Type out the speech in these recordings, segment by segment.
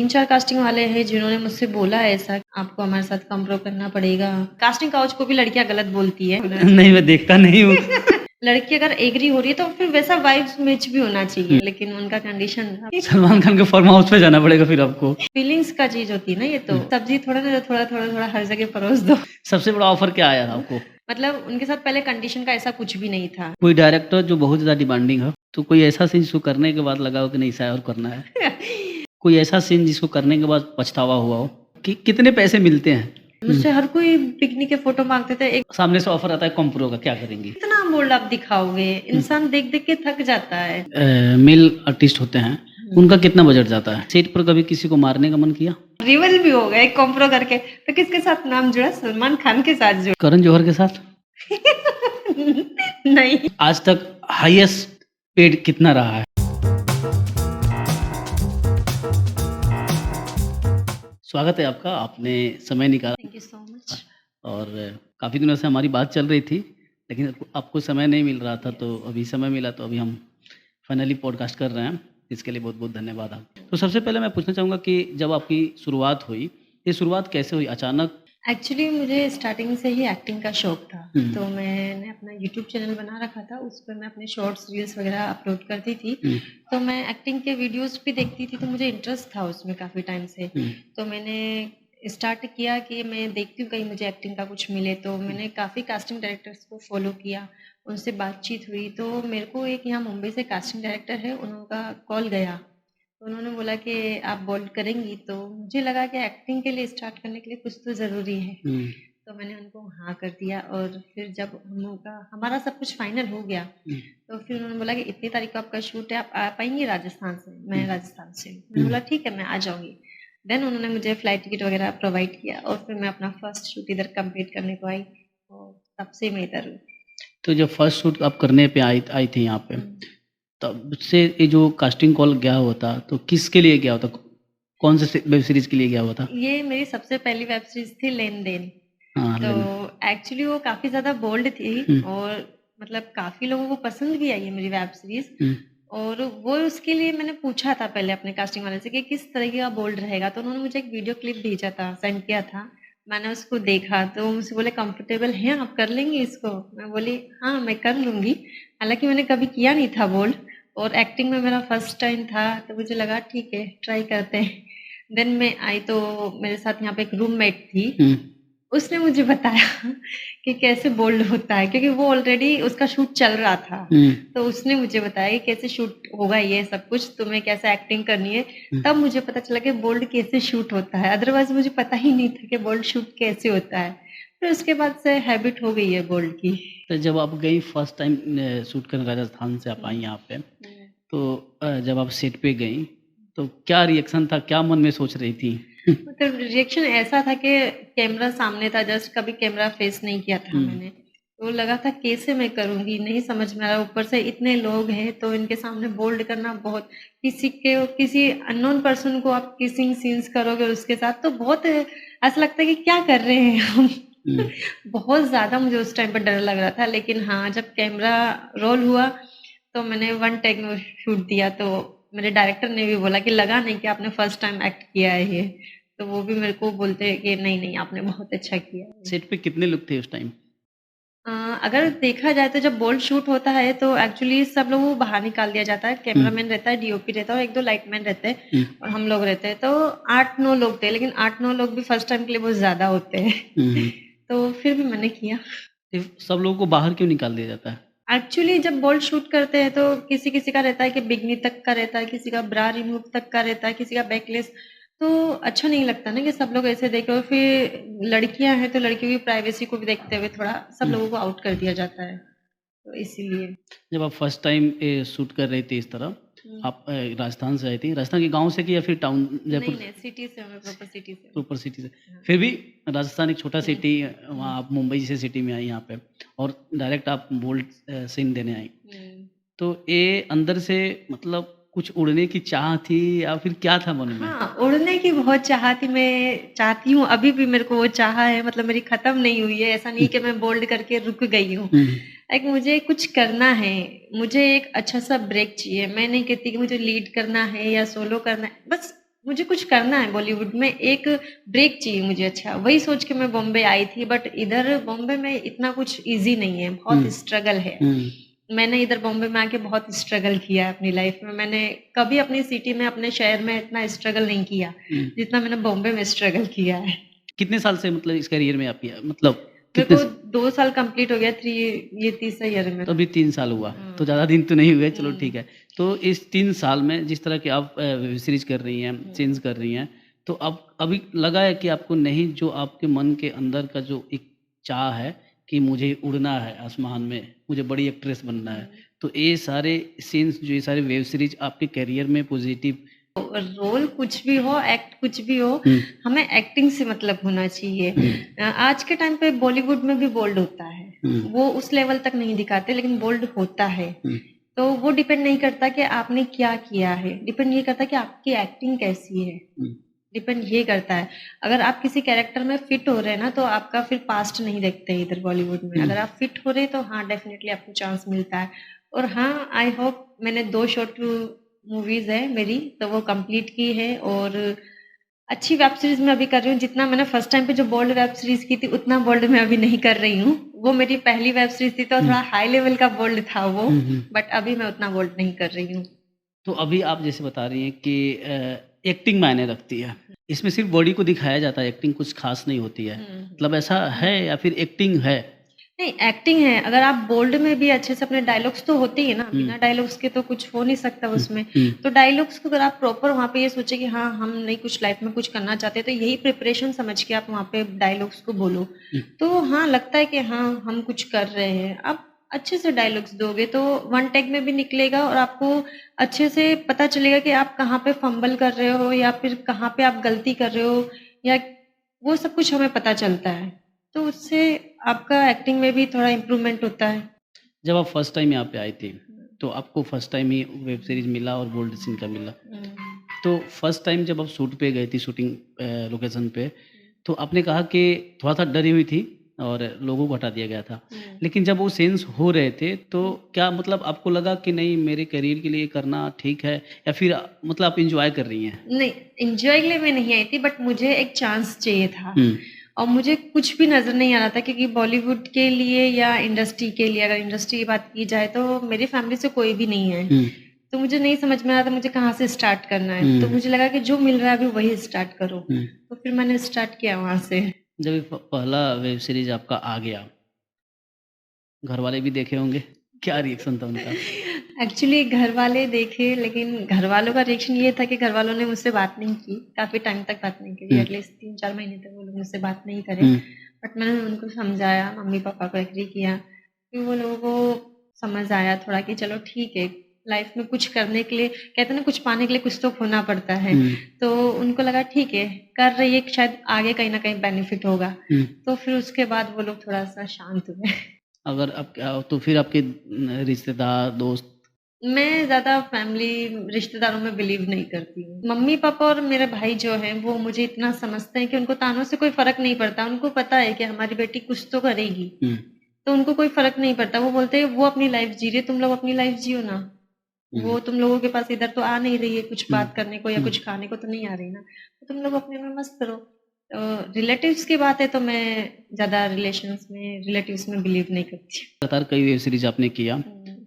3-4 casting वाले हैं जिन्होंने मुझसे बोला है ऐसा, आपको हमारे साथ कॉम्प्रो करना पड़ेगा। कास्टिंग काउच को भी लड़कियाँ गलत बोलती है। नहीं, मैं देखता नहीं हूँ। लड़की अगर एग्री हो रही है तो फिर वैसा वाइब्स मैच भी होना चाहिए, लेकिन उनका कंडीशन था। सलमान खान के फार्म हाउस पे जाना पड़ेगा फिर आपको। फीलिंग्स का चीज होती है ना, ये तो सब्जी थोड़ा ना थोड़ा थोड़ा थोड़ा हर जगह परोस दो। सबसे बड़ा ऑफर क्या आया था आपको? मतलब उनके साथ पहले कंडीशन का ऐसा कुछ भी नहीं था। कोई डायरेक्टर जो बहुत ज़्यादा डिमांडिंग हो, तो कोई ऐसा सीन जिसको करने के बाद लगा हो कि नहीं शायद और करना है? कोई ऐसा सीन जिसको करने के बाद पछतावा हुआ हो? कि कितने पैसे मिलते हैं? मुझसे हर कोई पिकनिक के फोटो मांगते थे। एक सामने से ऑफर आता है कॉम्प्रो का, क्या करेंगी? कितना बोल्ड आप दिखाओगे, इंसान देख देख के थक जाता है। मेल आर्टिस्ट होते हैं, उनका कितना बजट जाता है? सेट पर कभी किसी को मारने का मन किया? रिवल भी हो गए कॉम्प्रो करके, तो किसके साथ नाम जुड़ा? सलमान खान के साथ जुड़ा। करण जौहर के साथ? नहीं। आज तक हाईएस्ट पेड कितना रहा है? स्वागत है आपका, आपने समय निकाला थैंक यू सो मच। और काफ़ी दिनों से हमारी बात चल रही थी, लेकिन आपको समय नहीं मिल रहा था, तो अभी समय मिला तो अभी हम फाइनली पॉडकास्ट कर रहे हैं। इसके लिए बहुत बहुत धन्यवाद आप। तो सबसे पहले मैं पूछना चाहूँगा कि जब आपकी शुरुआत हुई, ये शुरुआत कैसे हुई? अचानक? एक्चुअली मुझे स्टार्टिंग से ही एक्टिंग का शौक था, तो मैंने अपना यूट्यूब चैनल बना रखा था, उस पर मैं अपने शॉर्ट्स रील्स वगैरह अपलोड करती थी। तो मैं एक्टिंग के वीडियोस भी देखती थी, तो मुझे इंटरेस्ट था उसमें काफ़ी टाइम से। तो मैंने स्टार्ट किया कि मैं देखती हूँ कहीं मुझे एक्टिंग का कुछ मिले, तो मैंने काफ़ी कास्टिंग डायरेक्टर्स को फॉलो किया, उनसे बातचीत हुई। तो मेरे को एक यहाँ मुंबई से कास्टिंग डायरेक्टर है, उनका कॉल गया, तो उन्होंने बोला कि आप बोल्ड करेंगी, तो मुझे लगा कि एक्टिंग के लिए स्टार्ट करने के लिए कुछ तो ज़रूरी है। तो मैंने उनको हाँ कर दिया, और फिर जब हम लोग का हमारा सब कुछ फाइनल हो गया, तो फिर उन्होंने बोला कि इतनी तारीख को आपका शूट है, आप आ पाएंगी राजस्थान से? मैं राजस्थान से हूँ। मैंने बोला ठीक है, मैं आ जाऊँगी। देन उन्होंने मुझे फ्लाइट टिकट वगैरह प्रोवाइड किया, और फिर मैं अपना फर्स्ट शूट इधर कंप्लीट करने को आई, और तब से मैं इधर हूँ। तो जब फर्स्ट शूट आप करने पे आई थी यहाँ पे, तब से ये जो कास्टिंग कॉल गया हुआ था, तो किसके लिए गया हुआ था? कौन से वेब सीरीज के लिए गया हुआ था? ये मेरी सबसे पहली वेब सीरीज थी लेन देन। हाँ, तो एक्चुअली वो काफ़ी ज़्यादा बोल्ड थी, और मतलब काफ़ी लोगों को पसंद भी आई है मेरी वेब सीरीज। और वो उसके लिए मैंने पूछा था पहले अपने कास्टिंग वाले से कि किस तरीके का बोल्ड रहेगा, तो उन्होंने मुझे एक वीडियो क्लिप भेजा था, सेंड किया था। मैंने उसको देखा, तो मुझसे बोले कंफर्टेबल हैं आप, कर लेंगी इसको? मैं बोली हाँ मैं कर लूँगी। हालांकि मैंने कभी किया नहीं था बोल्ड, और एक्टिंग में मेरा फर्स्ट टाइम था, तो मुझे लगा ठीक है ट्राई करते हैं। देन मैं आई, तो मेरे साथ यहाँ पे एक रूममेट थी, उसने मुझे बताया कि कैसे बोल्ड होता है, क्योंकि वो ऑलरेडी उसका शूट चल रहा था। तो उसने मुझे बताया कि कैसे शूट होगा, ये सब कुछ तुम्हें कैसे एक्टिंग करनी है। तब मुझे पता चला कि बोल्ड कैसे शूट होता है, अदरवाइज मुझे पता ही नहीं था कि बोल्ड शूट कैसे होता है। फिर उसके बाद से हैबिट हो गई है बोल्ड की। तो जब आप गई फर्स्ट टाइम शूट करने राजस्थान से आप आई यहाँ पे, तो जब आप सेट पे गई, तो क्या रिएक्शन था, क्या मन में सोच रही थी? मतलब रिएक्शन ऐसा था कि कैमरा सामने था, जस्ट कभी कैमरा फेस नहीं किया था मैंने, तो लगा था कैसे मैं करूँगी, नहीं समझ में आ रहा। ऊपर से इतने लोग हैं, तो इनके सामने बोल्ड करना बहुत, किसी अननोन पर्सन को आप किसिंग सीन्स करोगे उसके साथ, तो बहुत ऐसा लगता है कि क्या कर रहे हैं हम। बहुत ज़्यादा मुझे उस टाइम पर डर लग रहा था, लेकिन हाँ जब कैमरा रोल हुआ, तो मैंने वन टेक में शूट दिया, तो मेरे डायरेक्टर ने भी बोला कि लगा नहीं कि आपने फर्स्ट टाइम एक्ट किया है ये, तो वो भी मेरे को बोलते हैं कि नहीं नहीं आपने बहुत अच्छा किया है। सेट पे कितने लोग थे उस टाइम? अगर देखा जाए तो जब बोल्ड शूट होता है, तो एक्चुअली सब लोगों को बाहर निकाल दिया जाता है, कैमरामैन रहता है, डीओपी रहता है, और 1-2 लाइटमैन रहते हैं, और हम लोग रहते हैं। तो 8-9 लोग थे, लेकिन 8-9 लोग भी फर्स्ट टाइम के लिए बहुत ज़्यादा होते हैं। तो फिर भी मैंने किया। सब लोगों को बाहर क्यों निकाल दिया जाता है? एक्चुअली जब बोल्ड शूट करते हैं, तो किसी किसी का रहता है कि बिगनी तक का रहता है, किसी का ब्रा रिमूव तक का रहता है, किसी का बैकलेस, तो अच्छा नहीं लगता ना कि सब लोग ऐसे देखे। और फिर लड़कियां हैं, तो लड़कियों की प्राइवेसी को भी देखते हुए थोड़ा सब लोगों को आउट कर दिया जाता है, तो इसीलिए। जब आप फर्स्ट टाइम शूट कर रही थी इस तरह, आप राजस्थान से आई थी, राजस्थान के गांव से कि या फिर टाउन जयपुर? नहीं सिटी से, मैं प्रॉपर सिटी से। प्रॉपर सिटी से। फिर भी राजस्थान एक छोटा सिटी, वहाँ आप मुंबई जैसे सिटी में आई यहाँ पे, और डायरेक्ट आप बोल्ड सीन देने आई, तो ये अंदर से मतलब कुछ उड़ने की चाह थी या फिर क्या था मन में? हाँ, उड़ने की बहुत चाह थी, मैं चाहती हूँ, अभी भी मेरे को वो चाह है, मतलब मेरी खत्म नहीं हुई है। ऐसा नहीं कि मैं बोल्ड करके रुक गई हूँ। लाइक मुझे कुछ करना है, मुझे एक अच्छा सा ब्रेक चाहिए। मैं नहीं कहती कि मुझे लीड करना है या सोलो करना है, बस मुझे कुछ करना है बॉलीवुड में, एक ब्रेक चाहिए मुझे। अच्छा, वही सोच के मैं बॉम्बे आई थी, बट इधर बॉम्बे में इतना कुछ ईज़ी नहीं है, बहुत स्ट्रगल है। मैंने इधर बॉम्बे में आके बहुत स्ट्रगल किया है अपनी लाइफ में। मैंने कभी अपनी सिटी में, अपने शहर में इतना स्ट्रगल नहीं किया, जितना मैंने बॉम्बे में स्ट्रगल किया है। कितने साल से मतलब इस करियर में आप किया मतलब मेरे कितने को 2 साल कंप्लीट हो गया, ये तीसरा ईयर है तो मेरा। अभी 3 साल हुआ, तो ज़्यादा दिन तो नहीं हुए, चलो ठीक है। तो इस 3 साल में जिस तरह की आप वेब सीरीज़ कर रही हैं, सीन्स कर रही हैं, तो अब अभी लगा है कि आपको नहीं, जो आपके मन के अंदर का जो एक चाह है कि मुझे उड़ना है आसमान में, मुझे बड़ी एक्ट्रेस बनना है, तो ये सारे सीन्स, जो ये सारे वेब सीरीज़ आपके करियर में पॉजिटिव रोल कुछ भी हो, एक्ट कुछ भी हो, हमें एक्टिंग से मतलब होना चाहिए। आज के टाइम पे बॉलीवुड में भी बोल्ड होता है, वो उस लेवल तक नहीं दिखाते, लेकिन बोल्ड होता है। तो वो डिपेंड नहीं करता कि आपने क्या किया है, डिपेंड ये करता है कि आपकी एक्टिंग कैसी है, डिपेंड ये करता है। अगर आप किसी कैरेक्टर में फिट हो रहे हैं ना, तो आपका फिर पास्ट नहीं देखते हैं इधर बॉलीवुड में। अगर आप फिट हो रहे हैं तो हाँ, डेफिनेटली आपको चांस मिलता है। और हाँ, आई होप, मैंने 2 शॉर्ट मूवीज है मेरी, तो वो कंप्लीट की है, और अच्छी वेब सीरीज मैं अभी कर रही हूँ। जितना मैंने फर्स्ट टाइम पे जो बोल्ड वेब सीरीज की थी, उतना बोल्ड मैं अभी नहीं कर रही हूँ। वो मेरी पहली वेब सीरीज थी, तो थोड़ा हाई लेवल का बोल्ड था वो, बट अभी मैं उतना बोल्ड नहीं कर रही हूँ। तो अभी आप जैसे बता रही हैं कि एक्टिंग मायने रखती है, इसमें सिर्फ बॉडी को दिखाया जाता है, एक्टिंग कुछ खास नहीं होती है, मतलब ऐसा है या फिर एक्टिंग है? नहीं, एक्टिंग है। अगर आप बोल्ड में भी अच्छे से, अपने डायलॉग्स तो होते ही है ना, बिना डायलॉग्स के तो कुछ हो नहीं सकता उसमें। तो डायलॉग्स को अगर आप प्रॉपर वहाँ पे ये सोचे कि हाँ, हम नहीं कुछ लाइफ में कुछ करना चाहते, तो यही प्रिपरेशन समझ के आप वहाँ पे डायलॉग्स को बोलो, तो हाँ, लगता है कि हाँ, हम कुछ कर रहे हैं। आप अच्छे से डायलॉग्स दोगे तो वन टेक में भी निकलेगा, और आपको अच्छे से पता चलेगा कि आप कहाँ पे फंबल कर रहे हो, या फिर कहाँ पे आप गलती कर रहे हो, या वो सब कुछ हमें पता चलता है। तो उससे आपका एक्टिंग में भी थोड़ा इम्प्रूवमेंट होता है। जब आप फर्स्ट टाइम यहाँ पे आई थी, तो आपको फर्स्ट टाइम ही वेब सीरीज मिला और बोल्ड सीन का मिला, तो फर्स्ट टाइम जब आप शूट पे गई थी, शूटिंग लोकेशन पे, तो आपने कहा कि थोड़ा सा डरी हुई थी और लोगों को हटा दिया गया था, लेकिन जब वो सीन्स हो रहे थे, तो क्या मतलब आपको लगा कि नहीं, मेरे करियर के लिए करना ठीक है, या फिर मतलब आप इंजॉय कर रही हैं? नहीं, एन्जॉय के लिए मैं नहीं आई थी, बट मुझे एक चांस चाहिए था, और मुझे कुछ भी नज़र नहीं आ रहा था, क्योंकि बॉलीवुड के लिए या इंडस्ट्री के लिए, अगर इंडस्ट्री की बात की जाए, तो मेरी फैमिली से कोई भी नहीं है। तो मुझे नहीं समझ में आ रहा था मुझे कहाँ से स्टार्ट करना है। तो मुझे लगा कि जो मिल रहा है अभी वही स्टार्ट करो। तो फिर मैंने स्टार्ट किया वहाँ से। जब ये पहला वेब सीरीज आपका आ गया, घर वाले भी देखे होंगे, क्या रिएक्शन था उनका? एक्चुअली घर वाले देखे, लेकिन घर वालों का रिएक्शन ये था कि घर वालों ने मुझसे बात नहीं की, काफ़ी टाइम तक बात नहीं करी, एटलीस्ट 3-4 महीने तक वो लोग मुझसे बात नहीं करे। बट मैंने उनको समझाया, मम्मी पापा को एग्री किया, फिर वो लोगों को समझ आया थोड़ा कि चलो ठीक है, लाइफ में कुछ करने के लिए, कहते हैं ना, कुछ पाने के लिए कुछ तो खोना पड़ता है। तो उनको लगा ठीक है, कर रही है, शायद आगे कहीं ना कहीं बेनिफिट होगा। तो फिर उसके बाद वो लोग थोड़ा सा शांत हुए। अगर आप तो फिर आपके रिश्तेदार, दोस्त? मैं ज़्यादा फैमिली, रिश्तेदारों में बिलीव नहीं करती हूँ। मम्मी-पापा और मेरे भाई जो हैं, वो मुझे इतना समझते हैं कि उनको तानों से कोई फ़र्क नहीं पड़ता। उनको पता है कि हमारी बेटी कुछ तो करेगी, तो उनको कोई फ़र्क नहीं पड़ता। वो बोलते हैं, वो अपनी लाइफ़ जी रही है, तुम लोग अपनी लाइफ़ जियो ना। वो तुम लोगों के पास इधर तो आ नहीं रही है कुछ बात करने को, या कुछ खाने को तो नहीं आ रही ना, तो तुम लोग अपने में मस्त रहो। रिलेटिव्स की बात है तो मैं ज़्यादा रिलेटिव्स में बिलीव नहीं करती। लगातार कई वेब सीरीज आपने किया,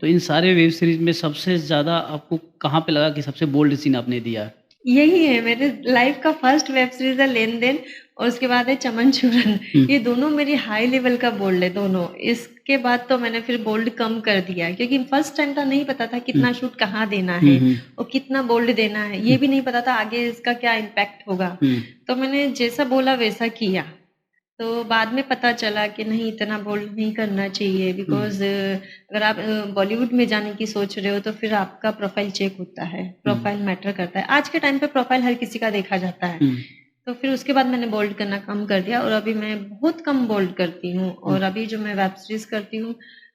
तो इन सारे वेब सीरीज में सबसे ज़्यादा आपको कहाँ पे लगा कि सबसे बोल्ड सीन आपने दिया? यही है, मेरे लाइफ का फर्स्ट वेब सीरीज है लेन देन, और उसके बाद है चमन चूरन। ये दोनों मेरी हाई लेवल का बोल्ड है दोनों। इसके बाद तो मैंने फिर बोल्ड कम कर दिया, क्योंकि फर्स्ट टाइम था, नहीं पता था कितना शूट कहाँ देना है और कितना बोल्ड देना है, ये भी नहीं पता था आगे इसका क्या इम्पैक्ट होगा। तो मैंने जैसा बोला वैसा किया। तो बाद में पता चला कि नहीं, इतना बोल्ड नहीं करना चाहिए, बिकॉज अगर आप बॉलीवुड में जाने की सोच रहे हो, तो फिर आपका प्रोफाइल चेक होता है, प्रोफाइल मैटर करता है। आज के टाइम पे प्रोफाइल हर किसी का देखा जाता है। तो फिर उसके बाद मैंने बोल्ड करना कम कर दिया, और अभी मैं बहुत कम बोल्ड करती हूँ। और अभी जो मैं वेब सीरीज करती हूँ,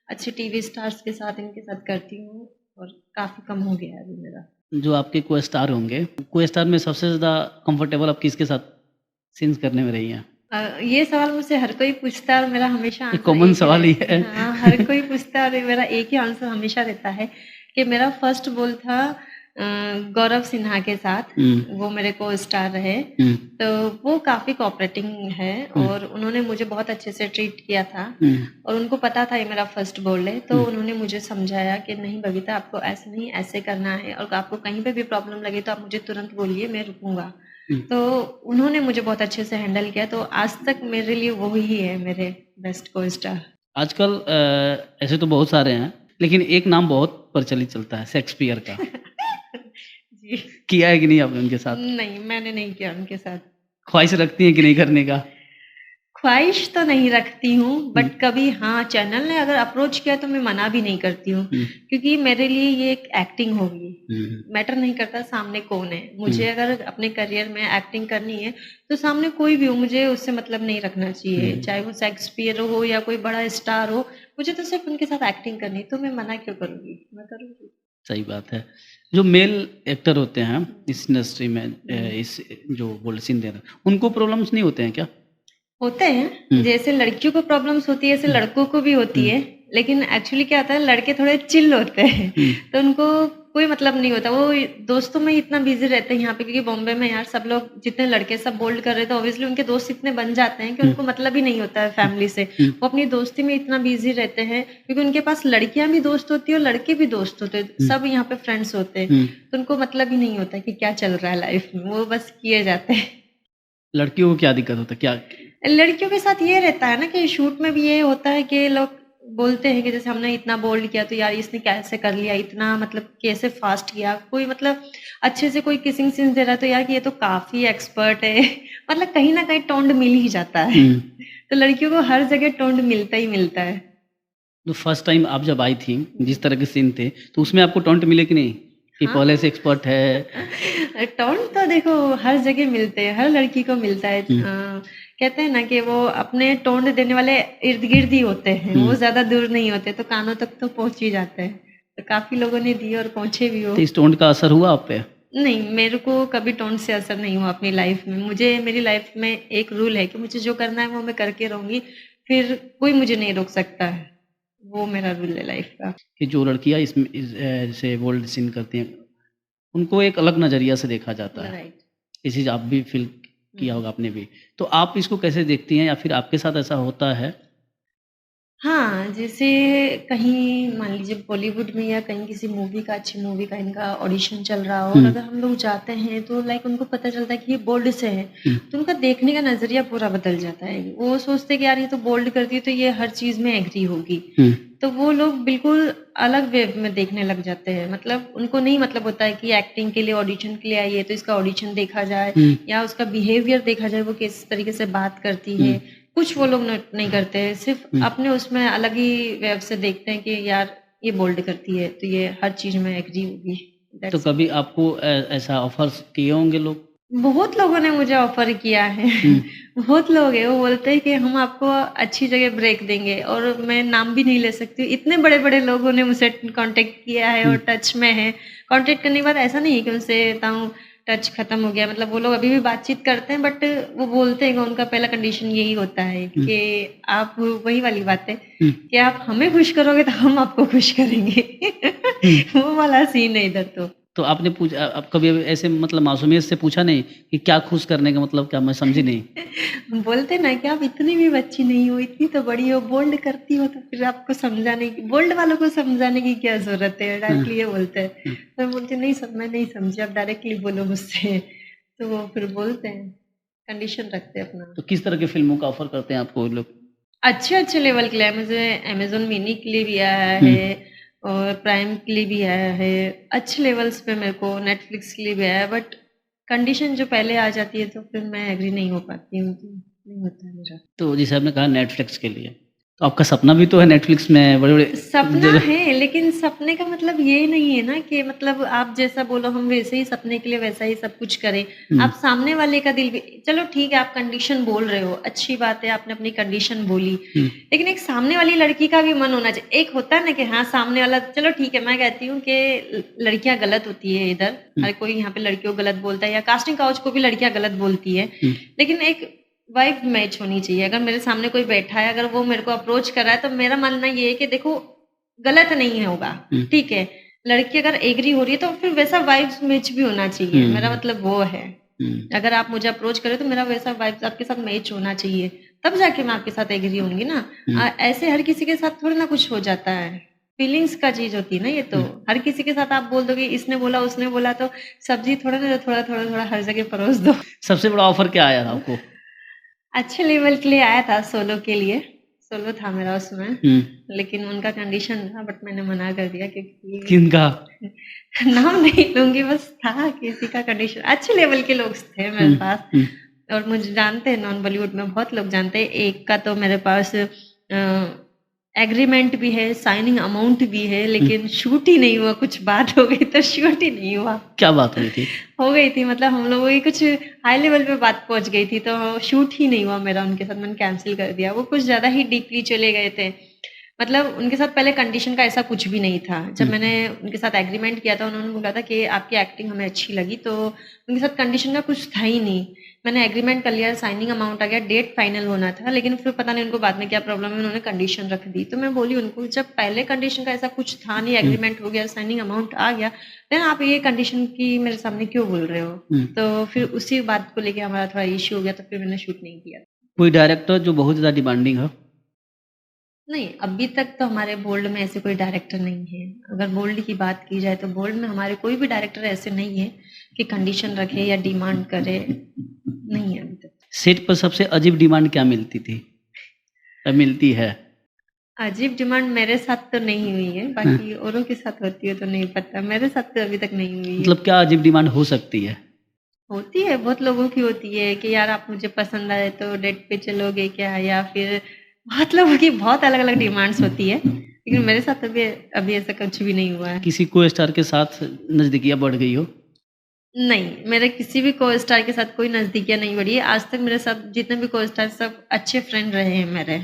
अच्छे टीवी स्टार्स के साथ, इनके साथ करती हूँ, और काफ़ी कम हो गया है अभी मेरा। जो आपके को स्टार होंगे, को स्टार में सबसे ज़्यादा कंफर्टेबल आप किसके साथ सीन्स करने में रही हैं? ये सवाल मुझसे हर कोई पूछता है, और मेरा हमेशा ये आंसर कॉमन एक ही सवाल ही रहता है। हाँ, हर कोई पूछता है, और मेरा एक ही आंसर हमेशा रहता है कि मेरा फर्स्ट बोल था गौरव सिन्हा के साथ, वो मेरे को स्टार रहे। तो वो काफ़ी कोऑपरेटिंग है और उन्होंने मुझे बहुत अच्छे से ट्रीट किया था और उनको पता था ये मेरा फर्स्ट बोल्ड है, तो उन्होंने मुझे समझाया कि नहीं बबीता, आपको ऐसे नहीं ऐसे करना है और आपको कहीं पे भी प्रॉब्लम लगे तो आप मुझे तुरंत बोलिए, मैं रुकूंगा। तो उन्होंने मुझे बहुत अच्छे से हैंडल किया, तो आज तक मेरे लिए वो ही है मेरे बेस्ट को स्टार। आजकल ऐसे तो बहुत सारे हैं, लेकिन एक नाम बहुत प्रचलित चलता है, शेक्सपियर का। जी। किया है कि नहीं आपने उनके साथ? नहीं, मैंने नहीं किया उनके साथ। ख्वाहिश रखती हैं कि नहीं करने का? ख्वाहिश तो नहीं रखती हूँ, बट कभी हाँ, चैनल ने अगर अप्रोच किया तो मैं मना भी नहीं करती हूँ, क्योंकि मेरे लिए ये एक एक्टिंग होगी। मैटर नहीं करता सामने कौन है, मुझे अगर अपने करियर में एक्टिंग करनी है तो सामने कोई भी हो, मुझे उससे मतलब नहीं रखना चाहिए, चाहे वो शेक्सपियर हो या कोई बड़ा स्टार हो, मुझे तो सिर्फ उनके साथ एक्टिंग करनी है, तो मैं मना क्यों करूँगी, मैं करूँगी। सही बात है। जो मेल एक्टर होते हैं इस इंडस्ट्री में, इस जो बोल्ड सीन दे रहे हैं, उनको प्रॉब्लम्स नहीं होते हैं क्या? होते हैं, जैसे लड़कियों को प्रॉब्लम्स होती है, ऐसे लड़कों को भी होती है, लेकिन एक्चुअली क्या होता है, लड़के थोड़े चिल होते हैं, तो उनको कोई मतलब नहीं होता, वो दोस्तों में इतना बिजी रहते हैं यहाँ पे, क्योंकि बॉम्बे में यार सब लोग जितने लड़के सब बोल्ड कर रहे थे, ऑब्वियसली उनके दोस्त इतने बन जाते हैं कि उनको मतलब ही नहीं होता है फैमिली से, वो अपनी दोस्ती में इतना बिजी रहते हैं, क्योंकि उनके पास लड़कियां भी दोस्त होती है और लड़के भी दोस्त होते हैं, सब यहाँ पे फ्रेंड्स होते हैं, तो उनको मतलब ही नहीं होता कि क्या चल रहा है लाइफ में, वो बस किए जाते हैं। लड़कियों को क्या दिक्कत होता है क्या? लड़कियों के साथ ये रहता है ना कि शूट में भी ये होता है कि लोग बोलते हैं कि जैसे हमने इतना बोल्ड किया तो यार इसने कैसे कर लिया, इतना मतलब कैसे फास्ट किया, कोई मतलब अच्छे से कोई किसिंग सीन्स दे रहा है तो यार कि ये तो काफी एक्सपर्ट है मतलब कहीं ना कहीं टोंड मिल ही जाता है तो लड़कियों को हर जगह टोंड मिलता ही मिलता है। तो फर्स्ट टाइम आप जब आई थी, जिस तरह के सीन थे, तो उसमें आपको टॉन्ट मिले कि नहीं कि पहले से एक्सपर्ट है? टोंड तो देखो हर जगह मिलते हैं, हर लड़की को मिलता है। कहते हैं ना कि वो अपने टोंड देने वाले इर्द गिर्द ही होते हैं, वो ज्यादा दूर नहीं होते, तो कानों तक तो पहुंच ही जाते हैं, तो काफी लोगों ने दिए और पहुंचे भी हो। तो इस टोंड का असर हुआ आप पे? नहीं, मेरे को कभी टोंड से असर नहीं हुआ अपनी लाइफ में। मुझे मेरी लाइफ में एक रूल है कि मुझे जो करना है वो मैं करके रहूंगी, फिर कोई मुझे नहीं रोक सकता है, वो मेरा रूल है लाइफ का। कि जो लड़कियां इसमें जैसे बोल्ड सीन करती हैं, उनको एक अलग नजरिया से देखा जाता है। राइट। ये चीज़ आप भी फील किया होगा आपने भी, तो आप इसको कैसे देखती हैं या फिर आपके साथ ऐसा होता है? हाँ, जैसे कहीं मान लीजिए बॉलीवुड में या कहीं किसी मूवी का, अच्छी मूवी का इनका ऑडिशन चल रहा हो और अगर हम लोग जाते हैं तो लाइक उनको पता चलता है कि ये बोल्ड से है, तो उनका देखने का नजरिया पूरा बदल जाता है। वो सोचते हैं कि यार ये तो बोल्ड करती है तो ये हर चीज में एग्री होगी, तो वो लोग बिल्कुल अलग वे में देखने लग जाते हैं। मतलब उनको नहीं मतलब होता है कि एक्टिंग के लिए ऑडिशन के लिए आई है तो इसका ऑडिशन देखा जाए या उसका बिहेवियर देखा जाए, वो किस तरीके से बात करती है, कुछ वो लोग नहीं करते हैं, सिर्फ अपने उसमें अलग ही वेब से देखते हैं कि यार ये बोल्ड करती है तो ये हर चीज में एग्री होगी। तो कभी आपको ऐसा ऑफर्स किए होंगे लोग? बहुत लोगों ने मुझे ऑफर किया है बहुत लोग हैं, वो बोलते हैं कि हम आपको अच्छी जगह ब्रेक देंगे, और मैं नाम भी नहीं ले सकती, इतने बड़े बड़े लोगों ने मुझसे कांटेक्ट किया है और टच में है। कांटेक्ट करने के बाद ऐसा नहीं है कि उनसे टच खत्म हो गया, मतलब वो लोग अभी भी बातचीत करते हैं, बट वो बोलते हैं कि उनका पहला कंडीशन यही होता है कि आप, वही वाली बात है कि आप हमें खुश करोगे तो हम आपको खुश करेंगे वो वाला सीन है इधर। तो आपने पूछा, आप कभी ऐसे मतलब मासूमियत से पूछा नहीं कि क्या खुश करने का मतलब क्या? मैं समझी नहीं। बोलते ना कि आप इतनी भी बच्ची नहीं हो, इतनी तो बड़ी हो, बोल्ड करती हो, तो फिर आपको समझाने की, बोल्ड वालों को समझाने की क्या जरूरत है, डायरेक्टली ये बोलते हैं। तो बोलते नहीं, सब मैं नहीं समझी, आप डायरेक्टली बोलो मुझसे, तो वो फिर बोलते हैं, कंडीशन रखते हैं अपना। तो किस तरह की फिल्मों का ऑफर करते हैं आपको लोग? अच्छे अच्छे लेवल के लिए मुझे अमेजोन मिनी के लिए भी आया है और प्राइम के लिए भी आया है, अच्छे लेवल्स पे मेरे को नेटफ्लिक्स के लिए भी आया है, बट कंडीशन जो पहले आ जाती है तो फिर मैं एग्री नहीं हो पाती हूँ, तो नहीं होता है मेरा। तो जैसे आपने कहा नेटफ्लिक्स के लिए, तो आपका सपना भी तो है नेटफ्लिक्स में बड़े बड़े सपना है, लेकिन सपने का मतलब ये नहीं है ना कि मतलब आप जैसा बोलो हम वैसे ही सपने के लिए वैसा ही सब कुछ करें। आप सामने वाले का दिल भी, चलो ठीक है आप कंडीशन बोल रहे हो, अच्छी बात है आपने अपनी कंडीशन बोली, लेकिन एक सामने वाली लड़की का भी मन होना चाहिए। एक होता है ना कि हाँ सामने वाला, चलो ठीक है मैं कहती हूँ कि लड़कियां गलत होती है इधर, हर कोई यहाँ पे लड़कियों को गलत बोलता है या कास्टिंग काउच को भी लड़कियां गलत बोलती है, लेकिन एक वाइब मैच होनी चाहिए। अगर मेरे सामने कोई बैठा है, अगर वो मेरे को अप्रोच कर रहा है, तो मेरा मानना ये है कि देखो गलत नहीं है होगा, ठीक है, लड़की अगर एग्री हो रही है तो फिर वैसा वाइब्स मैच भी होना चाहिए, मेरा हम्म मतलब वो है। अगर आप मुझे अप्रोच करें तो मेरा वैसा वाइब्स आपके साथ मैच होना चाहिए, तब जाके मैं आपके साथ एग्री होंगी ना। ऐसे हर किसी के साथ थोड़ी ना कुछ हो जाता है, फीलिंग्स का चीज होती है ना ये तो। हर किसी के साथ आप बोल दोगे इसने बोला उसने बोला, तो सब्जी थोड़ा ना थोड़ा थोड़ा थोड़ा हर जगह परोस दो। सबसे बड़ा ऑफर क्या आया था आपको? अच्छे लेवल के लिए आया था, सोलो के लिए, सोलो था मेरा उसमें। हम्म लेकिन उनका कंडीशन था, बट मैंने मना कर दिया क्योंकि किनका? नाम नहीं लूंगी, बस था किसी का कंडीशन। अच्छे लेवल के लोग थे मेरे पास, हम्म और मुझे जानते हैं नॉन बॉलीवुड में बहुत लोग जानते हैं। एक का तो मेरे पास एग्रीमेंट भी है, साइनिंग अमाउंट भी है, लेकिन शूट ही नहीं हुआ। कुछ बात हो गई तो शूट ही नहीं हुआ। क्या बात हुई थी? हो गई थी, मतलब हम लोगों की कुछ हाई लेवल पे बात पहुंच गई थी, तो शूट ही नहीं हुआ मेरा उनके साथ, मैंने कैंसिल कर दिया। वो कुछ ज़्यादा ही डीपली चले गए थे, मतलब उनके साथ पहले कंडीशन का ऐसा कुछ भी नहीं था। जब मैंने उनके साथ एग्रीमेंट किया था, उन्होंने बोला था कि आपकी एक्टिंग हमें अच्छी लगी, तो उनके साथ कंडीशन का कुछ था ही नहीं। मैंने एग्रीमेंट कर लिया, साइनिंग अमाउंट आ गया, डेट फाइनल होना था, लेकिन फिर पता नहीं उनको बाद में क्या प्रॉब्लम है, उन्होंने कंडीशन रख दी। तो मैं बोली उनको, जब पहले कंडीशन का ऐसा कुछ था नहीं, एग्रीमेंट हो गया, साइनिंग अमाउंट आ गया, देन आप ये कंडीशन की मेरे सामने क्यों बोल रहे हो? तो फिर उसी बात को लेके हमारा थोड़ा इश्यू हो गया, तो फिर मैंने शूट नहीं किया। कोई डायरेक्टर जो बहुत ज़्यादा डिमांडिंग हो? नहीं, अभी तक तो हमारे बोल्ड में ऐसे कोई डायरेक्टर नहीं है। अगर बोल्ड की बात की जाए तो बोल्ड में हमारे कोई भी डायरेक्टर ऐसे नहीं है कि कंडीशन रखे या डिमांड करे, नहीं है अभी तक। सेट पर सबसे अजीब डिमांड क्या मिलती थी या मिलती है? अजीब डिमांड मेरे साथ तो नहीं हुई है, बाकी औरों के साथ होती है तो नहीं पता। मेरे साथ तो अभी तक नहीं हुई है। मतलब क्या अजीब डिमांड हो सकती है? होती है, बहुत लोगों की होती है कि यार आप मुझे पसंद आए तो डेट पे चलोगे क्या, या फिर बहुत लोगों की बहुत अलग अलग डिमांड्स होती है, लेकिन मेरे साथ अभी अभी ऐसा कुछ भी नहीं हुआ है। किसी को स्टार के साथ नज़दीकियाँ बढ़ गई हो? नहीं, मेरे किसी भी को स्टार के साथ कोई नज़दीकियाँ नहीं बढ़ी है। आज तक मेरे साथ जितने भी को स्टार सब अच्छे फ्रेंड रहे हैं मेरे।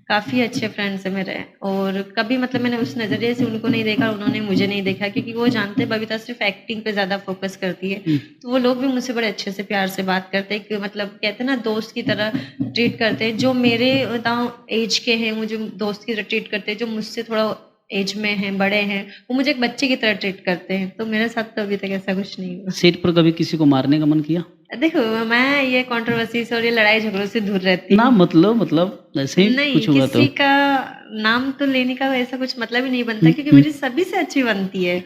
काफ़ी अच्छे फ्रेंड्स हैं मेरे, और कभी मतलब मैंने उस नज़रिए से उनको नहीं देखा, उन्होंने मुझे नहीं देखा, क्योंकि वो जानते हैं बबीता सिर्फ़ एक्टिंग पे ज़्यादा फ़ोकस करती है। तो वो लोग भी मुझसे बड़े अच्छे से प्यार से बात करते हैं, कि मतलब कहते हैं ना दोस्त की तरह ट्रीट करते हैं। जो मेरे बताऊँ एज के हैं, मुझे दोस्त की तरह ट्रीट करते हैं। जो मुझसे थोड़ा एज में हैं, बड़े हैं, वो मुझे एक बच्चे की तरह ट्रीट करते हैं। तो मेरे साथ तो अभी तक ऐसा कुछ नहीं हुआ। सेट पर कभी किसी को मारने का मन किया? देखो, मैं ये कंट्रोवर्सी से और ये लड़ाई झगड़ों से दूर रहती ना हूँ। मतलब ऐसे ही नहीं, कुछ हुआ तो? किसी का नाम तो लेने का ऐसा कुछ मतलब ही नहीं बनता, क्योंकि मेरी सभी से अच्छी बनती है।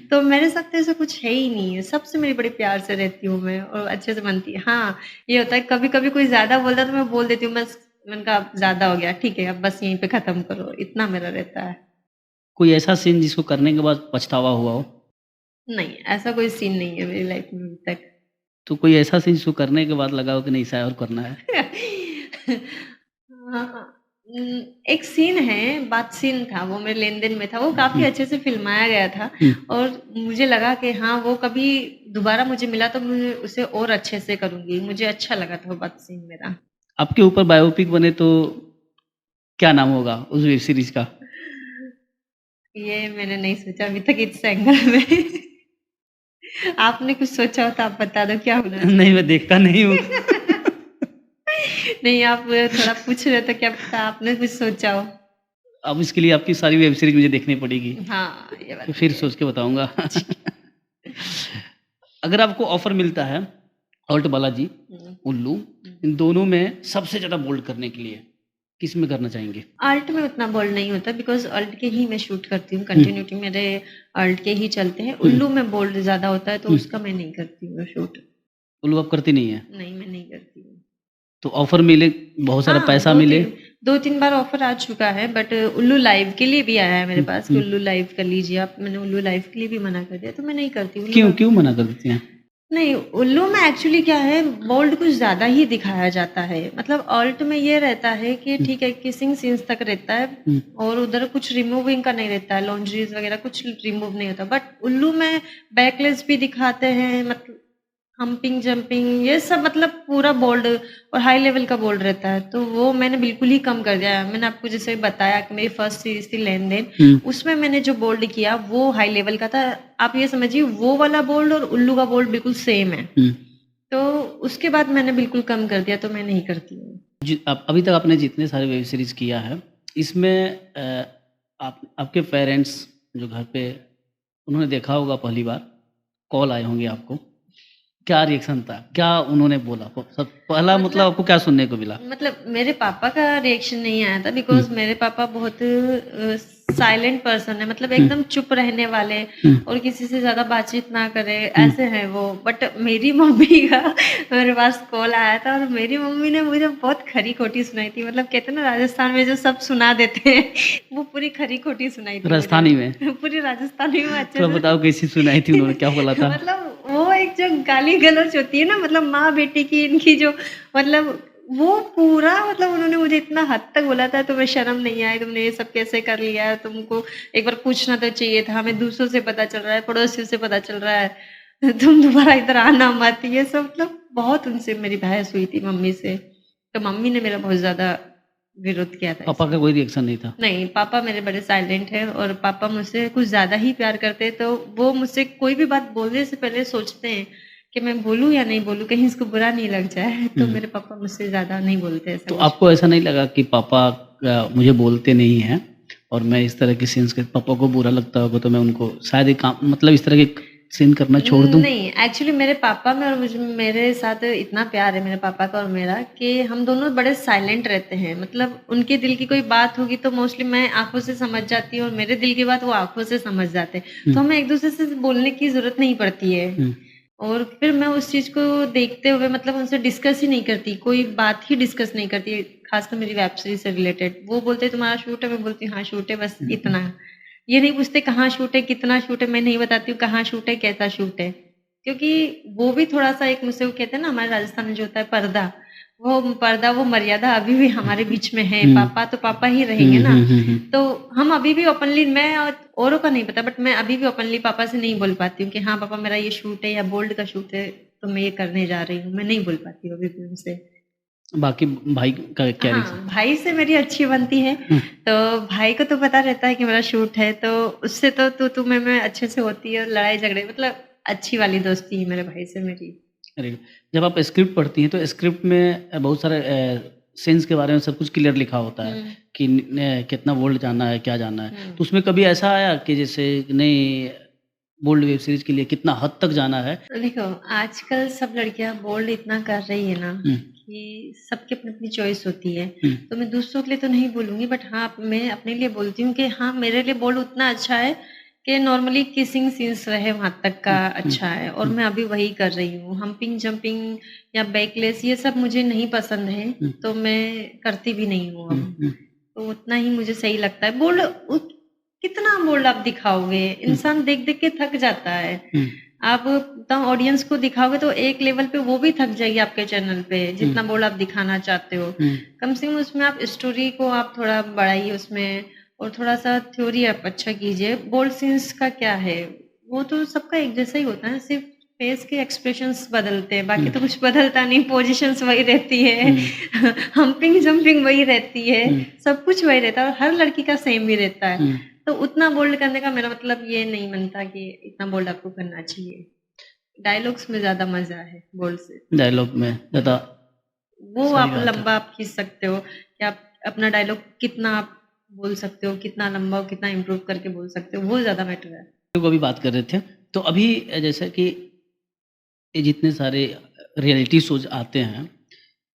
तो मेरे साथ तो ऐसा कुछ है ही नहीं है। सबसे मेरी बड़ी प्यार से रहती हूँ मैं, और अच्छे से बनती है। हाँ, ये होता है कभी-कभी कोई ज़्यादा बोलता है तो मैं बोल देती हूँ, बस मैंने कहा अब ज़्यादा हो गया, ठीक है अब बस यहीं पे ख़त्म करो, इतना मेरा रहता है। कोई ऐसा सीन जिसको करने के बाद पछतावा हुआ हो? नहीं, ऐसा कोई सीन नहीं है मेरी लाइफ़ में अभी तक। तो कोई ऐसा सीन जिसको करने के बाद लगा हो कि नहीं शायद और करना है? हाँ, एक सीन है, बात सीन था, वो मेरे लेन-देन में था, वो काफ़ी अच्छे से फ़िल्माया गया था, और मुझे लगा कि हाँ, वो कभी दोबारा मुझे मिला तो मैं उसे और अच्छे से करूँगी। मुझे अच्छा लगा था वो बात सीन मेरा। आपके ऊपर बायोपिक बने तो क्या नाम होगा उस वेब सीरीज़ का? ये मैंने नहीं सोचा अभी तक इस एंगल में। आपने कुछ सोचा हो तो आप बता दो क्या होना चाहिए? नहीं, मैं देखता नहीं हूँ। नहीं, आप थोड़ा पूछ रहे हो तो क्या पता आपने कुछ सोचा हो? अब इसके लिए आपकी सारी वेब सीरीज़ मुझे देखनी पड़ेगी, हाँ, ये बात तो भी फिर है। सोच के बताऊँगा। अगर आपको ऑफ़र मिलता है ऑल्ट बालाजी, हुँ, उल्लू, हुँ। इन दोनों में सबसे ज़्यादा बोल्ड करने के लिए किस में करना चाहेंगे? अल्ट में उतना बोल्ड नहीं होता, बिकॉज़ अल्ट के ही मैं शूट करती हूँ, कंटिन्यूटी मेरे अल्ट के ही चलते हैं। उल्लू में बोल्ड ज़्यादा होता है, तो उसका मैं नहीं करती हूँ शूट। उल्लू आप करती नहीं हैं? नहीं, मैं नहीं करती हूँ। तो ऑफ़र मिले, बहुत सारा हाँ, पैसा मिले? 2-3 बार ऑफ़र आ चुका है, बट उल्लू लाइव के लिए भी आया है मेरे हुँ, पास कि हुँ। उल्लू लाइव कर लीजिए आप। मैंने उल्लू लाइव के लिए भी मना कर दिया, तो मैं नहीं करती उल्लू क्यों में। क्यों मना कर देती हैं? नहीं, उल्लू में एक्चुअली क्या है, बोल्ड कुछ ज़्यादा ही दिखाया जाता है। मतलब ऑल्ट में ये रहता है कि ठीक है, किसिंग सीन्स तक रहता है, हुँ। और उधर कुछ रिमूविंग का नहीं रहता है, लॉन्ड्रीज़ वगैरह कुछ रिमूव नहीं होता। बट उल्लू में बैकलेस भी दिखाते हैं, मतलब हम्पिंग, जंपिंग, ये सब, मतलब पूरा बोल्ड और हाई लेवल का बोल्ड रहता है। तो वो मैंने बिल्कुल ही कम कर दिया है। मैंने आपको जैसे बताया कि मेरी फर्स्ट सीरीज़ थी लेन-देन, उसमें मैंने जो बोल्ड किया वो हाई लेवल का था। आप ये समझिए वो वाला बोल्ड और उल्लू का बोल्ड बिल्कुल सेम है। तो उसके बाद मैंने बिल्कुल कम कर दिया, तो मैं नहीं करती हूँ। आप अभी तक आपने जितने सारे वेब सीरीज़ किया है, इसमें आप आपके पेरेंट्स जो घर पे उन्होंने देखा होगा पहली बार, कॉल आए होंगे आपको, क्या रिएक्शन था? क्या उन्होंने बोला? सब पहला मतलब मतलब आपको क्या सुनने को मिला? मतलब मेरे पापा का रिएक्शन नहीं आया था हुँ, बिकॉज मेरे पापा बहुत साइलेंट पर्सन है, मतलब हुँ, एकदम चुप रहने वाले हुँ, और किसी से ज्यादा बातचीत ना करे, हुँ, ऐसे हैं वो। बट मेरी मम्मी का मेरे पास कॉल आया था और मेरी मम्मी ने मुझे बहुत खरी खोटी सुनाई थी। मतलब कहते हैं ना राजस्थान में जो सब सुना देते हैं वो पूरी खरी खोटी सुनाई थी मुझे। राजस्थानी में? पूरी राजस्थानी में अच्छे थोड़ा से बताओ कैसी सुनाई थी, उन्होंने क्या बोला था? मतलब वो एक जो गाली गलौज होती है ना, मतलब माँ बेटी की इनकी जो, मतलब वो पूरा, मतलब उन्होंने मुझे इतना हद तक बोला था तुम्हें शर्म नहीं आई, तुमने ये सब कैसे कर लिया, तुमको एक बार पूछना तो चाहिए था, हमें दूसरों से पता चल रहा है, पड़ोसियों से पता चल रहा है, तुम दोबारा इधर आना मत, ये सब। मतलब बहुत उनसे मेरी बहस हुई थी मम्मी से। तो मम्मी ने मेरा बहुत ज्यादा विरोध किया था पापा का इसमें। कोई रिएक्शन नहीं था? नहीं, पापा मेरे बड़े साइलेंट हैं और पापा मुझसे कुछ ज़्यादा ही प्यार करते हैं, तो वो मुझसे कोई भी बात बोलने से पहले सोचते हैं कि मैं बोलूँ या नहीं बोलूँ, कहीं इसको बुरा नहीं लग जाए। तो हुँ, मेरे पापा मुझसे ज़्यादा नहीं बोलते ऐसा तो कुछ। आपको ऐसा नहीं लगा कि पापा मुझे बोलते नहीं हैं और मैं इस तरह के सीन्स के पापा को बुरा लगता होगा तो मैं उनको शायद एक काम मतलब इस तरह के सीन करना छोड़ दूँ? नहीं, एक्चुअली मेरे पापा में और मुझे, मेरे साथ इतना प्यार है मेरे पापा का और मेरा कि हम दोनों बड़े साइलेंट रहते हैं। मतलब उनके दिल की कोई बात होगी तो मोस्टली मैं आँखों से समझ जाती हूँ और मेरे दिल की बात वो आँखों से समझ जाते हैं। तो हुँ, हमें एक-दूसरे से बोलने की ज़रूरत नहीं पड़ती है। हुँ, और फिर मैं उस चीज़ को देखते हुए मतलब उनसे डिस्कस ही नहीं करती, कोई बात ही डिस्कस नहीं करती, ख़ासकर मेरी वेब सीरीज़ से रिलेटेड। वो बोलते हैं तुम्हारा शूट है, मैं बोलती हूँ हाँ शूट है, बस हुँ, इतना। ये नहीं पूछते कहाँ शूट है, कितना शूट है, मैं नहीं बताती हूँ कहाँ शूट है, कैसा शूट है। क्योंकि वो भी थोड़ा-सा एक मुझसे वो कहते हैं ना हमारे राजस्थान में जो होता है पर्दा, वो पर्दा, वो मर्यादा अभी भी हमारे बीच में है। हुँ, पापा तो पापा ही रहेंगे हुँ, ना। हुँ, हुँ, हुँ। तो हम अभी भी ओपनली, मैं औरों का नहीं पता बट मैं अभी भी ओपनली पापा से नहीं बोल पाती हूँ कि हाँ पापा मेरा ये शूट है या बोल्ड का शूट है, तो मैं ये करने जा रही हूँ। मैं नहीं बोल पाती हूँ अभी भी उनसे। बाकी भाई का क्या रिएक्शन? हाँ, भाई से मेरी अच्छी बनती है, हुँ, तो भाई को तो पता रहता है कि मेरा शूट है, तो उससे तो तू-तू मैं अच्छे से होती है और लड़ाई-झगड़े, मतलब अच्छी वाली दोस्ती है मेरे भाई से मेरी। अरे! जब आप स्क्रिप्ट पढ़ती हैं तो स्क्रिप्ट में बहुत सारे सीन्स के बारे में सब कुछ क्लियर लिखा होता है हुँ, कि कितना बोल्ड जाना है, क्या जाना है। हुँ। तो उसमें कभी ऐसा आया कि जैसे नहीं बोल्ड वेब सीरीज़ के लिए कितना हद तक जाना है? तो देखो, आजकल सब लड़कियां बोल्ड इतना कर रही है ना हुँ, कि सबकी अपनी अपनी चॉइस होती है। हुँ, तो मैं दूसरों के लिए तो नहीं बोलूंगी बट हाँ मैं अपने लिए बोलती हूँ कि हाँ मेरे लिए बोल्ड उतना अच्छा है कि नॉर्मली किसिंग सीन्स रहे वहां तक का हुँ, हुँ, अच्छा है, और हुँ, मैं अभी वही कर रही हूँ। हम्पिंग जंपिंग या बैकलेस ये सब मुझे नहीं पसंद है, हुँ, तो मैं करती भी नहीं हूँ हुँ, अब। हुँ, तो उतना ही मुझे सही लगता है। बोल्ड कितना बोल्ड आप दिखाओगे, हुँ, इंसान देख देख के थक जाता है। हुँ, आप तब ऑडियंस को दिखाओगे तो एक लेवल पे वो भी थक जाएगी आपके चैनल पे, हुँ, जितना बोल्ड आप दिखाना चाहते हो। हुँ, कम से कम उसमें आप स्टोरी को आप थोड़ा बढ़ाइए उसमें, और थोड़ा-सा थ्योरी आप अच्छा कीजिए। बोल्ड सीन्स का क्या है, वो तो सबका एक जैसा ही होता है, सिर्फ़ फेस के एक्सप्रेशंस बदलते हैं, बाकी हुँ, तो कुछ बदलता नहीं, पोज़ीशंस वही रहती है, हुँ, हम्पिंग जंपिंग वही रहती है, हुँ, सब कुछ वही रहता है और हर लड़की का सेम ही रहता है। हुँ। तो उतना बोल्ड करने का मेरा मतलब ये नहीं बनता कि इतना बोल्ड आपको करना चाहिए। डायलॉग्स में ज़्यादा मज़ा है बोल्ड से। डायलॉग में ज़्यादा वो सही आप बात है। लंबा आप खींच सकते हो कि आप अपना डायलॉग कितना आप बोल सकते हो, कितना लंबा और कितना इम्प्रूव करके बोल सकते हो, वो ज़्यादा मैटर है। लोग अभी बात कर रहे थे, तो अभी जैसे कि ये जितने सारे रियलिटी शोज़ आते हैं,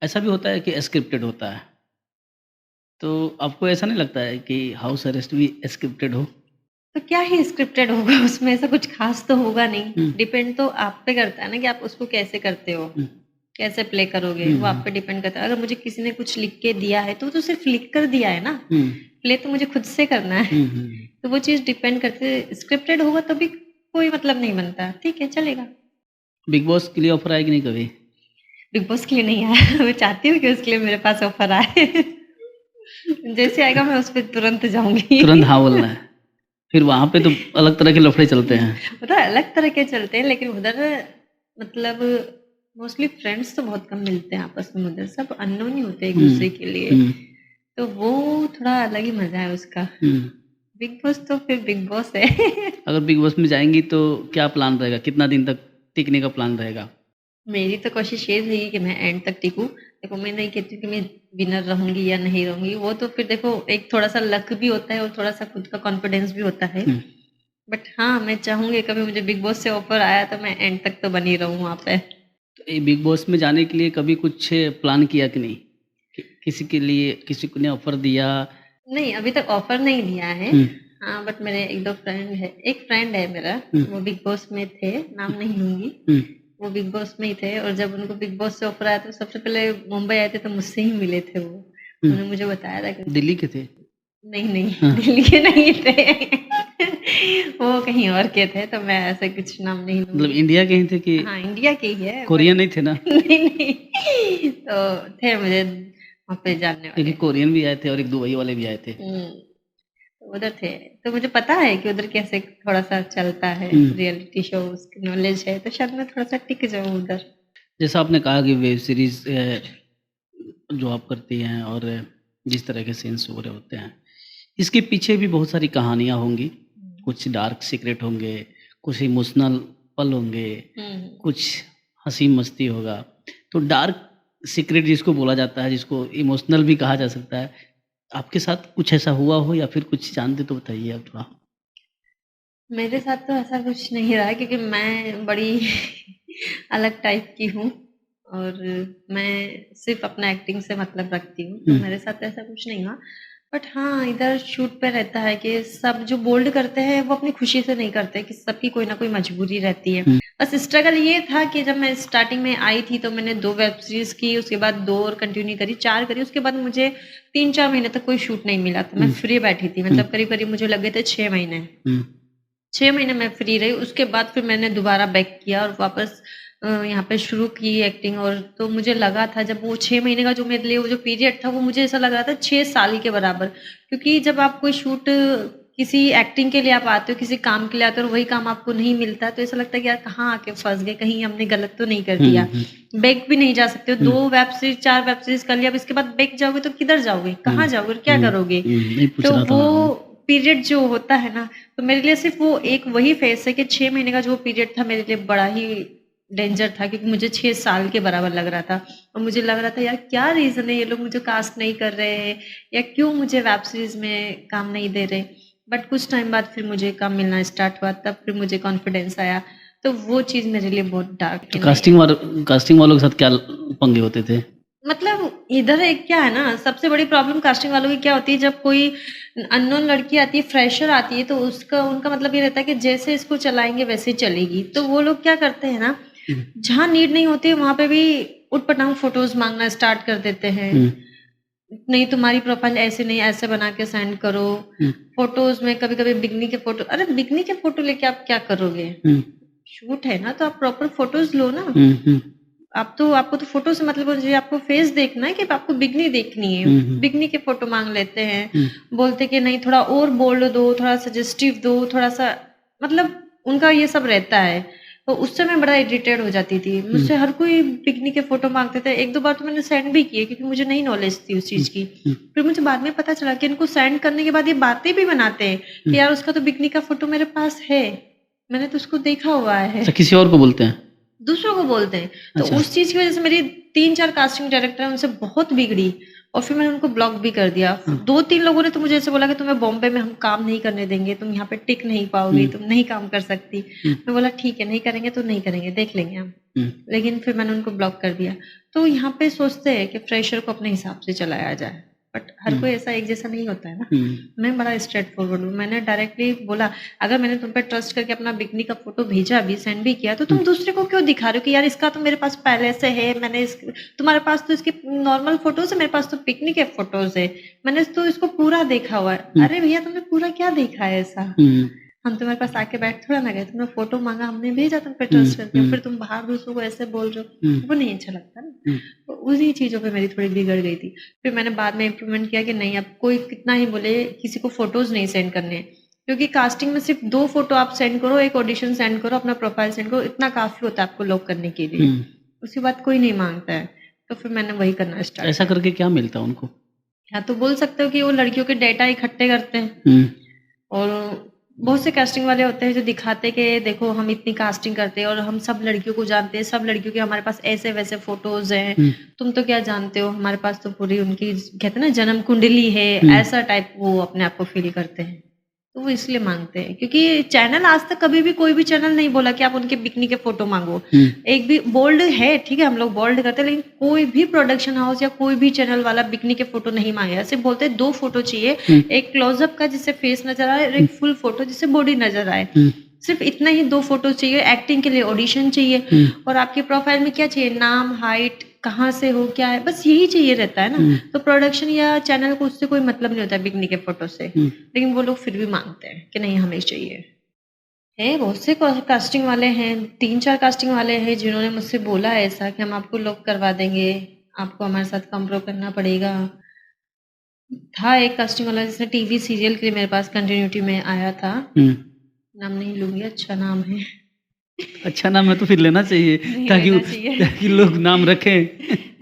ऐसा भी होता है कि स्क्रिप्टेड होता है। तो आपको ऐसा नहीं लगता है कि हाउस अरेस्ट भी स्क्रिप्टेड हो? तो क्या ही स्क्रिप्टेड होगा उसमें, ऐसा कुछ ख़ास तो होगा नहीं। हुँ, डिपेंड तो आप पे करता है ना कि आप उसको कैसे करते हो, हुँ, कैसे प्ले करोगे, हुँ, वो आप हुँ, पे डिपेंड करता है। अगर मुझे किसी ने कुछ लिख के दिया है, तो वो तो सिर्फ़ लिख कर दिया है ना, हुँ, प्ले तो मुझे खुद से करना है। हुँ, हुँ। तो वो चीज़ डिपेंड करती है, स्क्रिप्टेड होगा तभी कोई मतलब नहीं बनता। ठीक है, चलेगा। बिग बॉस के लिए ऑफ़र आया कि नहीं कभी? बिग बॉस के लिए नहीं आया। मैं चाहती हूँ कि उसके लिए मेरे पास ऑफ़र आए। जैसे आएगा मैं उस पे तुरंत जाऊँगी। तुरंत हाँ बोलना है। फिर वहाँ पे तो अलग तरह के लफड़े चलते हैं। मतलब अलग तरह के चलते हैं लेकिन उधर मतलब मोस्टली फ्रेंड्स तो बहुत कम मिलते हैं आपस में, उधर सब अननोन ही होते हैं एक हुँ, दूसरे के लिए। हुँ, तो वो थोड़ा अलग ही मज़ा है उसका। हुँ। बिग बॉस तो फिर बिग बॉस है। अगर बिग बॉस में जाएँगी तो क्या प्लान रहेगा? कितना दिन तक टिकने का प्लान रहेगा? मेरी तो कोशिश ये रहेगी कि मैं एंड तक टिकूँ। देखो मैं नहीं कहती हूँ कि मैं विनर रहूँगी या नहीं रहूँगी, वो तो फिर देखो एक थोड़ा-सा लक भी होता है और थोड़ा-सा खुद का कॉन्फिडेंस भी होता है। हुँ, बट हाँ, मैं चाहूँगी कभी मुझे बिग बॉस से ऑफर आया तो मैं एंड तक तो बनी रहूँ वहाँ पे। तो ये बिग बॉस में जाने के लिए कभी कुछ प्लान किया कि नहीं? किसी के लिए किसी को ने ऑफर दिया? नहीं, अभी तक ऑफर नहीं लिया है। हुँ, हाँ, बट मेरे 1-2 फ्रेंड है, एक फ्रेंड है मेरा, हुँ, वो बिग बॉस में थे, नाम नहीं लूँगी। हुँ, वो बिग बॉस में ही थे और जब उनको बिग बॉस से ऑफर आया तो सबसे पहले मुंबई आए थे तो मुझसे ही मिले थे वो। हुँ। उन्होंने मुझे बताया था कि दिल्ली के थे? नहीं, नहीं, हाँ, दिल्ली के नहीं थे। वो कहीं और के थे तो मैं ऐसे कुछ नाम नहीं मतलब लूँगी। इंडिया के ही थे कि हाँ, इंडिया के ही है बट कोरियन नहीं थे ना? नहीं, नहीं। तो थे मुझे वहाँ पे जानने क्योंकि वाले। कोरियन भी आए थे और एक दुबई वाले भी आए थे। हुँ। तो उधर थे, तो मुझे पता है कि उधर कैसे थोड़ा-सा चलता है, हुँ। रियलिटी शोज़ की नॉलेज है, तो शायद मैं थोड़ा-सा टिक जाऊँ उधर। जैसा आपने कहा कि वेब सीरीज़ जो आप करती हैं और जिस तरह के सीन्स हो रहे होते हैं, इसके पीछे भी बहुत सारी कहानियाँ होंगी, कुछ डार्क सीक्रेट होंगे, कुछ इमोशनल पल होंगे, हुँ। कुछ हँसी-मस्ती होगा। तो डार्क सीक्रेट जिसको बोला जाता है, जिसको इमोशनल भी कहा जा सकता है, आपके साथ कुछ ऐसा हुआ हो या फिर कुछ जानते तो बताइए आप थोड़ा? मेरे साथ तो ऐसा कुछ नहीं रहा है क्योंकि मैं बड़ी अलग टाइप की हूँ और मैं सिर्फ़ अपना एक्टिंग से मतलब रखती हूँ, तो हुँ, मेरे साथ ऐसा कुछ नहीं हुआ। बट हाँ, इधर शूट पे रहता है कि सब जो बोल्ड करते हैं वो अपनी खुशी से नहीं करते कि सबकी कोई ना कोई मजबूरी रहती है। हुँ, बस स्ट्रगल ये था कि जब मैं स्टार्टिंग में आई थी तो मैंने 2 वेब सीरीज़ की, उसके बाद 2 और कंटिन्यू करी, 4 करी, उसके बाद मुझे 3-4 महीने तक कोई शूट नहीं मिला, तो मैं हुँ, फ्री बैठी थी। हुँ, मतलब करीब-करीब मुझे लगे थे 6 महीने। हुँ, 6 महीने मैं फ्री रही, उसके बाद फिर मैंने दोबारा बैक किया और वापस यहाँ पे शुरू की एक्टिंग और तो मुझे लगा था जब वो 6 महीने का जो मेरे लिए वो जो पीरियड था, वो मुझे ऐसा लग रहा था 6 साल के बराबर। क्योंकि जब आप कोई शूट किसी एक्टिंग के लिए आप आते हो, किसी काम के लिए आते हो और वही काम आपको नहीं मिलता है, तो ऐसा लगता है कि यार कहाँ आके फँस गए, कहीं हमने गलत तो नहीं कर हुँ, दिया। हुँ, बैक भी नहीं जा सकते हो, हुँ, 2 वेब सीरीज़, 4 वेब सीरीज़ कर लिया, अब इसके बाद बैक जाओगे तो किधर जाओगे? हुँ, कहाँ जाओगे? क्या हुँ, करोगे? नहीं पूछ तो रहा था वो मैं। हुँ, पीरियड जो होता है ना, तो मेरे लिए सिर्फ़ वो एक वही फ़ेज़ है कि 6 महीने का जो पीरियड था मेरे लिए बड़ा ही डेंजर था क्योंकि मुझे 6 साल के बराबर लग रहा था और मुझे लग रहा था यार क्या रीज़न है ये लोग मुझे कास्ट नहीं कर रहे हैं या क्यों मुझे वेब सीरीज़ में काम नहीं दे रहे। बट कुछ टाइम बाद फिर मुझे काम मिलना स्टार्ट हुआ तब फिर मुझे कॉन्फिडेंस आया, तो वो चीज़ मेरे लिए बहुत डार्क तो कि नहीं कास्टिंग वालों के साथ क्या पंगे होते थे? मतलब इधर एक क्या है ना, सबसे बड़ी प्रॉब्लम कास्टिंग वालों की क्या होती है जब कोई अननोन लड़की आती है, फ्रेशर आती है तो उसका उनका मतलब ये रहता है कि जैसे इसको चलाएँगे वैसे ही चलेगी। तो वो लोग क्या करते हैं ना, हुँ, जहाँ नीड नहीं होती है वहाँ पे भी ऊट-पटांग फ़ोटोज़ माँगना स्टार्ट कर देते हैं। हुँ, नहीं तुम्हारी प्रोफ़ाइल ऐसे नहीं, ऐसे बना के सेंड करो। हुँ, फ़ोटोज़ में कभी-कभी बिकिनी के फ़ोटो अरे! बिकिनी के फ़ोटो लेके आप क्या करोगे? हुँ, शूट है ना तो आप प्रॉपर फ़ोटोज़ लो ना। हुँ, हुँ, आप तो आपको तो फ़ोटो से मतलब मुझे आपको फ़ेस देखना है कि आपको बिकनी देखनी है। हुँ, हुँ, बिकनी के फ़ोटो माँग लेते हैं। हुँ, बोलते कि नहीं थोड़ा और बोल्ड दो, थोड़ा सजेस्टिव दो, थोड़ा-सा मतलब उनका ये सब रहता है। तो उससे मैं बड़ा इरिटेट हो जाती थी। हुँ, मुझसे हर कोई बिकनी के फ़ोटो माँगते थे। 1-2 बार तो मैंने सेंड भी किए क्योंकि मुझे नहीं नॉलेज थी उस हुँ, चीज़ की। हुँ, फिर मुझे बाद में पता चला कि इनको सेंड करने के बाद ये बातें भी बनाते हैं हुँ। कि यार उसका तो बिकनी का फ़ोटो मेरे पास है। मैंने तो उसको देखा हुआ है। अच्छा किसी और को बोलते हैं? दूसरों को बोलते हैं। तो अच्छा, उस चीज़ की वज़ह से मेरी 3-4 कास्टिंग डायरेक्टर हैं उनसे बहुत बिगड़ी और फिर मैंने उनको ब्लॉक भी कर दिया। हाँ, 2-3 लोगों ने तो मुझे ऐसे बोला कि तुम्हें बॉम्बे में हम काम नहीं करने देंगे, तुम यहाँ पे टिक नहीं पाओगी, हुँ, तुम नहीं काम कर सकती। हुँ, मैं बोला ठीक है, नहीं करेंगे तो नहीं करेंगे, देख लेंगे हम। हुँ, लेकिन फिर मैंने उनको ब्लॉक कर दिया। तो यहाँ पे सोचते हैं कि फ्रेशर को अपने हिसाब से चलाया जाए, बट हर हुँ, कोई ऐसा एक जैसा नहीं होता है ना। हुँ, मैं बड़ा स्ट्रेट फॉरवर्ड हूँ। मैंने डायरेक्टली बोला अगर मैंने तुम पे ट्रस्ट करके अपना बिकनी का फ़ोटो भेजा भी, सेंड भी किया, तो हुँ, तुम दूसरे को क्यों दिखा रहे हो कि यार इसका तो मेरे पास पहले से है, मैंने इस तुम्हारे पास तो इसकी नॉर्मल फ़ोटोज़ है, मेरे पास तो पिकनिक के फ़ोटोज़ है। मैंने तो इसको पूरा देखा हुआ है। हुँ, अरे भैया तुमने पूरा क्या देखा है ऐसा? हुँ, हम तुम्हारे पास आके बैठ थोड़ा ना गए, तुमने फ़ोटो माँगा, हमने भेजा तुम पे हुँ, ट्रस्ट करके, हुँ, फिर तुम बाहर दूसरों को ऐसे बोल रहे हुँ, हो, वो नहीं अच्छा लगता ना। हुँ, तो उन्हीं चीज़ों पे मेरी थोड़ी बिगड़ गई थी। फिर मैंने बाद में इम्प्लीमेंट किया कि नहीं अब कोई कितना ही बोले किसी को फ़ोटोज़ नहीं सेंड करने हैं। क्योंकि कास्टिंग में सिर्फ़ 2 फ़ोटो आप सेंड करो, 1 ऑडिशन सेंड करो, अपना प्रोफ़ाइल सेंड करो, इतना काफ़ी होता है आपको लॉक करने के लिए। हुँ। उसके बाद कोई नहीं माँगता है। तो फिर मैंने वही करना तो स्टार्ट ऐसा किया। करके क्या मिलता है उनको? या तो बोल सकते हो कि वो लड़कियों के डेटा इकट्ठे करते हैं। हुँ, और बहुत से कास्टिंग वाले होते हैं जो दिखाते हैं कि देखो हम इतनी कास्टिंग करते हैं और हम सब लड़कियों को जानते हैं, सब लड़कियों के हमारे पास ऐसे-वैसे फ़ोटोज़ हैं, हुँ, तुम तो क्या जानते हो, हमारे पास तो पूरी उनकी कहते हैं ना जन्म कुंडली है, हुँ। ऐसा टाइप वो अपने आप को फ़ील करते हैं। तो वो इसलिए मांगते हैं, क्योंकि चैनल आज तक कभी भी कोई भी चैनल नहीं बोला कि आप उनके बिकनी के फोटो मांगो। एक भी बोल्ड है, ठीक है, हम लोग बोल्ड करते हैं, लेकिन कोई भी प्रोडक्शन हाउस या कोई भी चैनल वाला बिकनी के फोटो नहीं मांगेगा। सिर्फ बोलते हैं 2 फोटो चाहिए, एक क्लोजअप का जिससे फेस नजर आए और एक फुल फोटो जिससे बॉडी नजर आए। सिर्फ इतना ही 2 फोटो चाहिए। एक्टिंग के लिए ऑडिशन चाहिए और आपकी प्रोफाइल में क्या चाहिए, नाम, हाइट, कहाँ से हो, क्या है, बस यही चाहिए रहता है ना। तो प्रोडक्शन या चैनल को उससे कोई मतलब नहीं होता है बिकनी के फोटो से, लेकिन वो लोग फिर भी मांगते हैं कि नहीं हमें चाहिए। है, बहुत से कास्टिंग वाले हैं, 3-4 कास्टिंग वाले हैं जिन्होंने मुझसे बोला ऐसा कि हम आपको लॉक करवा देंगे, आपको हमारे साथ कॉम्प्रो करना पड़ेगा। था एक कास्टिंग वाला जिसने टीवी सीरियल के लिए मेरे पास कंटिन्यूटी में आया था, नाम नहीं लूंगी, अच्छा नाम है। अच्छा नाम है तो फिर लेना चाहिए नहीं ताकि लेना चाहिए। ताकि लोग नाम रखें।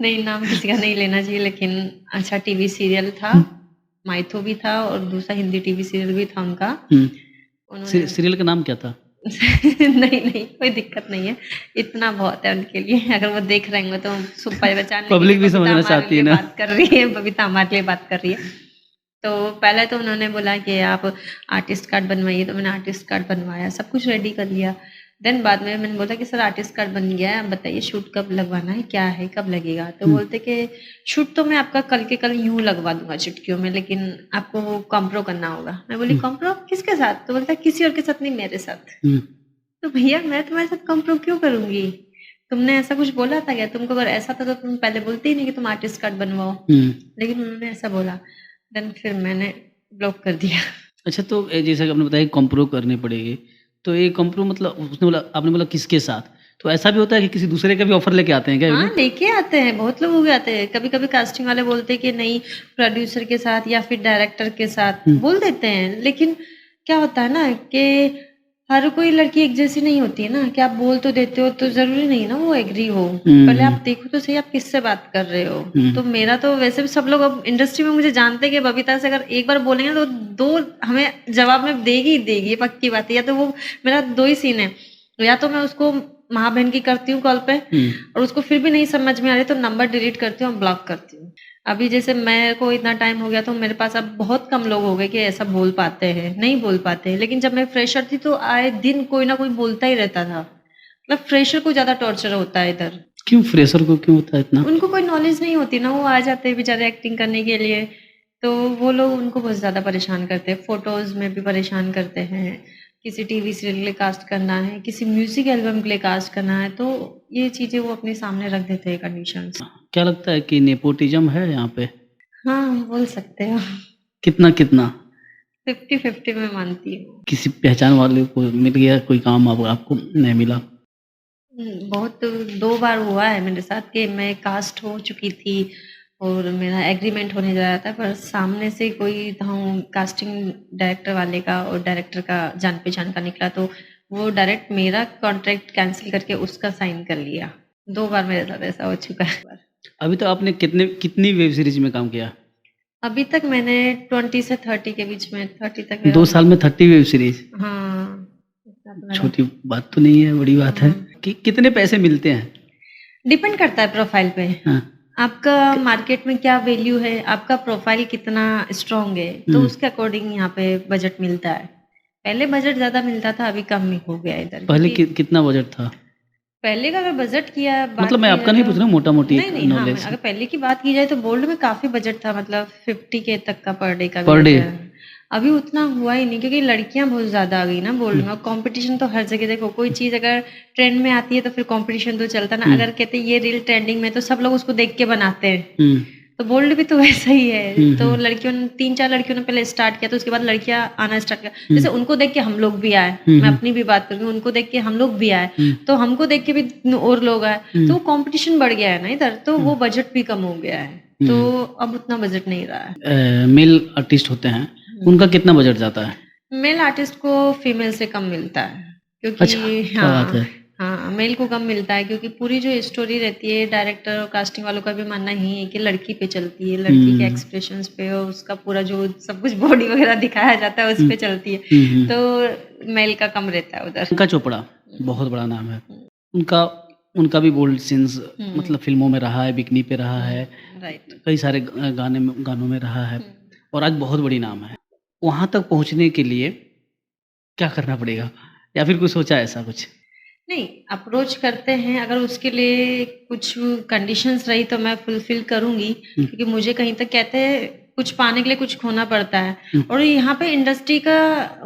नहीं, नाम किसी का नहीं लेना चाहिए, लेकिन अच्छा टीवी सीरियल था, माइथो भी था और दूसरा हिंदी टीवी सीरियल भी था उनका। उन्होंने सीरियल का नाम क्या था? नहीं, कोई दिक्कत नहीं है, इतना बहुत है उनके लिए। अगर वो देख रहे होंगे तो पहचान लेंगे पब्लिक कि भी बबीता समझना हमारे चाहती है लिए ना। बात कर रही है, बबीता हमारे लिए बात कर रही है। तो पहले तो उन्होंने बोला कि आप आर्टिस्ट कार्ड बनवाइए, तो मैंने आर्टिस्ट कार्ड बनवाया, सब कुछ रेडी कर लिया। देन बाद में मैंने बोला कि सर आर्टिस्ट कार्ड बन गया है, आप बताइए शूट कब लगवाना है, क्या है, कब लगेगा। तो बोलते कि शूट तो मैं आपका कल के कल यूं लगवा दूंगा चुटकियों में, लेकिन आपको वो कॉम्प्रो करना होगा। मैं बोली कॉम्प्रो किसके साथ? तो बोलता किसी और के साथ नहीं, मेरे साथ। तो भैया मैं तुम्हारे साथ कॉम्प्रो क्यों करूंगी? तुमने ऐसा कुछ बोला था क्या? तुमको अगर ऐसा था तो तुम पहले बोलते ही नहीं कि तुम आर्टिस्ट कार्ड बनवाओ। लेकिन उन्होंने ऐसा बोला, देन फिर मैंने ब्लॉक कर दिया। अच्छा, तो जैसा कि आपने बताया कॉम्प्रो करनी पड़ेगी, तो ये कॉम्प्रो मतलब उसने बोला, आपने बोला किसके साथ? तो ऐसा भी होता है कि किसी दूसरे का भी ऑफर लेके आते हैं क्या ये हाँ, लोग? लेके आते हैं, बहुत लोग हो आते हैं। कभी-कभी कास्टिंग वाले बोलते हैं कि नहीं प्रोड्यूसर के साथ या फिर डायरेक्टर के साथ बोल देते हैं, लेकिन क्या होता है ना कि हर कोई लड़की एक जैसी नहीं होती है ना, कि आप बोल तो देते हो तो जरूरी नहीं ना वो एग्री हो। पहले आप देखो तो सही आप किससे बात कर रहे हो। तो मेरा तो वैसे भी सब लोग अब इंडस्ट्री में मुझे जानते हैं कि बबीता से अगर एक बार बोलेंगे तो 2 हमें जवाब में देगी ही देगी, पक्की बात है। या तो वो मेरा 2 ही सीन है, या तो मैं उसको माँ बहन की करती हूँ कॉल पे और उसको फिर भी नहीं समझ में आ रही तो नंबर डिलीट करती हूँ और ब्लॉक करती हूँ। अभी जैसे मेरे को इतना टाइम हो गया तो मेरे पास अब बहुत कम लोग हो गए कि ऐसा बोल पाते हैं, नहीं बोल पाते। लेकिन जब मैं फ्रेशर थी तो आए दिन कोई ना कोई बोलता ही रहता था। मतलब फ्रेशर को ज्यादा टॉर्चर होता है इधर। क्यों फ्रेशर को क्यों होता है इतना? उनको कोई नॉलेज नहीं होती ना, वो आ जाते हैं बेचारे एक्टिंग करने के लिए, तो वो लोग उनको बहुत ज्यादा परेशान करते हैं। फोटोज में भी परेशान करते हैं, किसी टीवी सीरियल के लिए कास्ट करना है, किसी म्यूजिक एल्बम के लिए कास्ट करना है, तो ये चीजें वो अपने सामने रख देते हैं कंडीशंस। क्या लगता है कि नेपोटिज्म है यहाँ पे? हाँ, बोल सकते हो। कितना कितना 50-50 में मानती हूँ। किसी पहचान वाले को मिल गया कोई काम, अब आपको नहीं मिला? बहुत 2 बार हुआ है मेरे साथ कि मैं कास्ट हो चुकी थी और मेरा एग्रीमेंट होने जा रहा था, पर सामने से कोई कास्टिंग डायरेक्टर वाले का और डायरेक्टर का जान पहचान का निकला, तो वो डायरेक्ट मेरा कॉन्ट्रैक्ट कैंसिल करके उसका साइन कर लिया। 2 बार मेरे साथ ऐसा हो चुका है। अभी तो आपने कितनी वेब सीरीज में काम किया? अभी तक मैंने 20 से 30 के बीच में, 30 तक 2 साल में 30 वेब सीरीज? हाँ, इतना तो मेरा। छोटी बात तो नहीं है, बड़ी बात है। कितने पैसे मिलते हैं? डिपेंड करता है प्रोफाइल पे। हाँ। आपका मार्केट में क्या वैल्यू है, आपका प्रोफाइल कितना स्ट्रांग है, तो उसके अकॉर्डिंग यहाँ पे बजट मिलता है। पहले बजट ज्यादा मिलता था, अभी कम ही हो गया इधर। पहले क्योंकि कितना बजट था? पहले का अगर बजट किया बात मतलब मैं की आपका जाए नहीं तो पूछ रहा हूँ, मोटा मोटी नहीं हाँ, नॉलेज। अगर पहले की बात की जाए तो बोल्ड में काफी बजट था, मतलब 50K तक का पर डे का पर भी डे? रहता है। अभी उतना हुआ ही नहीं क्योंकि लड़कियां बहुत ज्यादा आ गई ना बोल्ड में, और कंपटीशन तो हर जगह। देखो कोई चीज अगर ट्रेंड में आती है तो फिर कंपटीशन तो चलता ना। अगर कहते हैं ये रील ट्रेंडिंग में तो सब लोग उसको देख के बनाते हैं। तो बोल्ड भी तो वैसा ही है। तो लड़कियों ने 3-4 लड़कियों ने पहले स्टार्ट किया, तो उसके बाद लड़कियां आना स्टार्ट किया। जैसे उनको देख के हम लोग भी आए, मैं अपनी भी बात करूंगी, उनको देख के हम लोग भी आए, तो हमको देख के भी और लोग आए, तो कंपटीशन बढ़ गया है ना इधर, तो वो बजट भी कम हो गया है। तो अब उतना बजट नहीं रहा है। मेल आर्टिस्ट होते हैं, उनका कितना बजट जाता है? मेल आर्टिस्ट को फीमेल से कम मिलता है क्योंकि अच्छा, क्या बात है। हाँ, मेल को कम मिलता है क्योंकि पूरी जो स्टोरी रहती है डायरेक्टर और कास्टिंग वालों का भी मानना ही है कि लड़की पे चलती है, लड़की के एक्सप्रेशंस पे और उसका पूरा जो सब कुछ बॉडी वगैरह दिखाया जाता है उस पे चलती है, तो मेल का कम रहता है उधर। प्रियंका चोपड़ा बहुत बड़ा नाम है, उनका उनका भी बोल्ड सीन्स मतलब फिल्मों में रहा है, बिकनी पे रहा है, राइट। कई सारे गानों में रहा है, और आज बहुत बड़ी नाम है। वहाँ तक पहुँचने के लिए क्या करना पड़ेगा? या फिर कुछ सोचा है ऐसा कुछ? नहीं, अप्रोच करते हैं, अगर उसके लिए कुछ कंडीशंस रही तो मैं फुलफ़िल करूँगी, हुँ, क्योंकि मुझे कहीं तक कहते हैं कुछ पाने के लिए कुछ खोना पड़ता है। हुँ, और यहाँ पे इंडस्ट्री का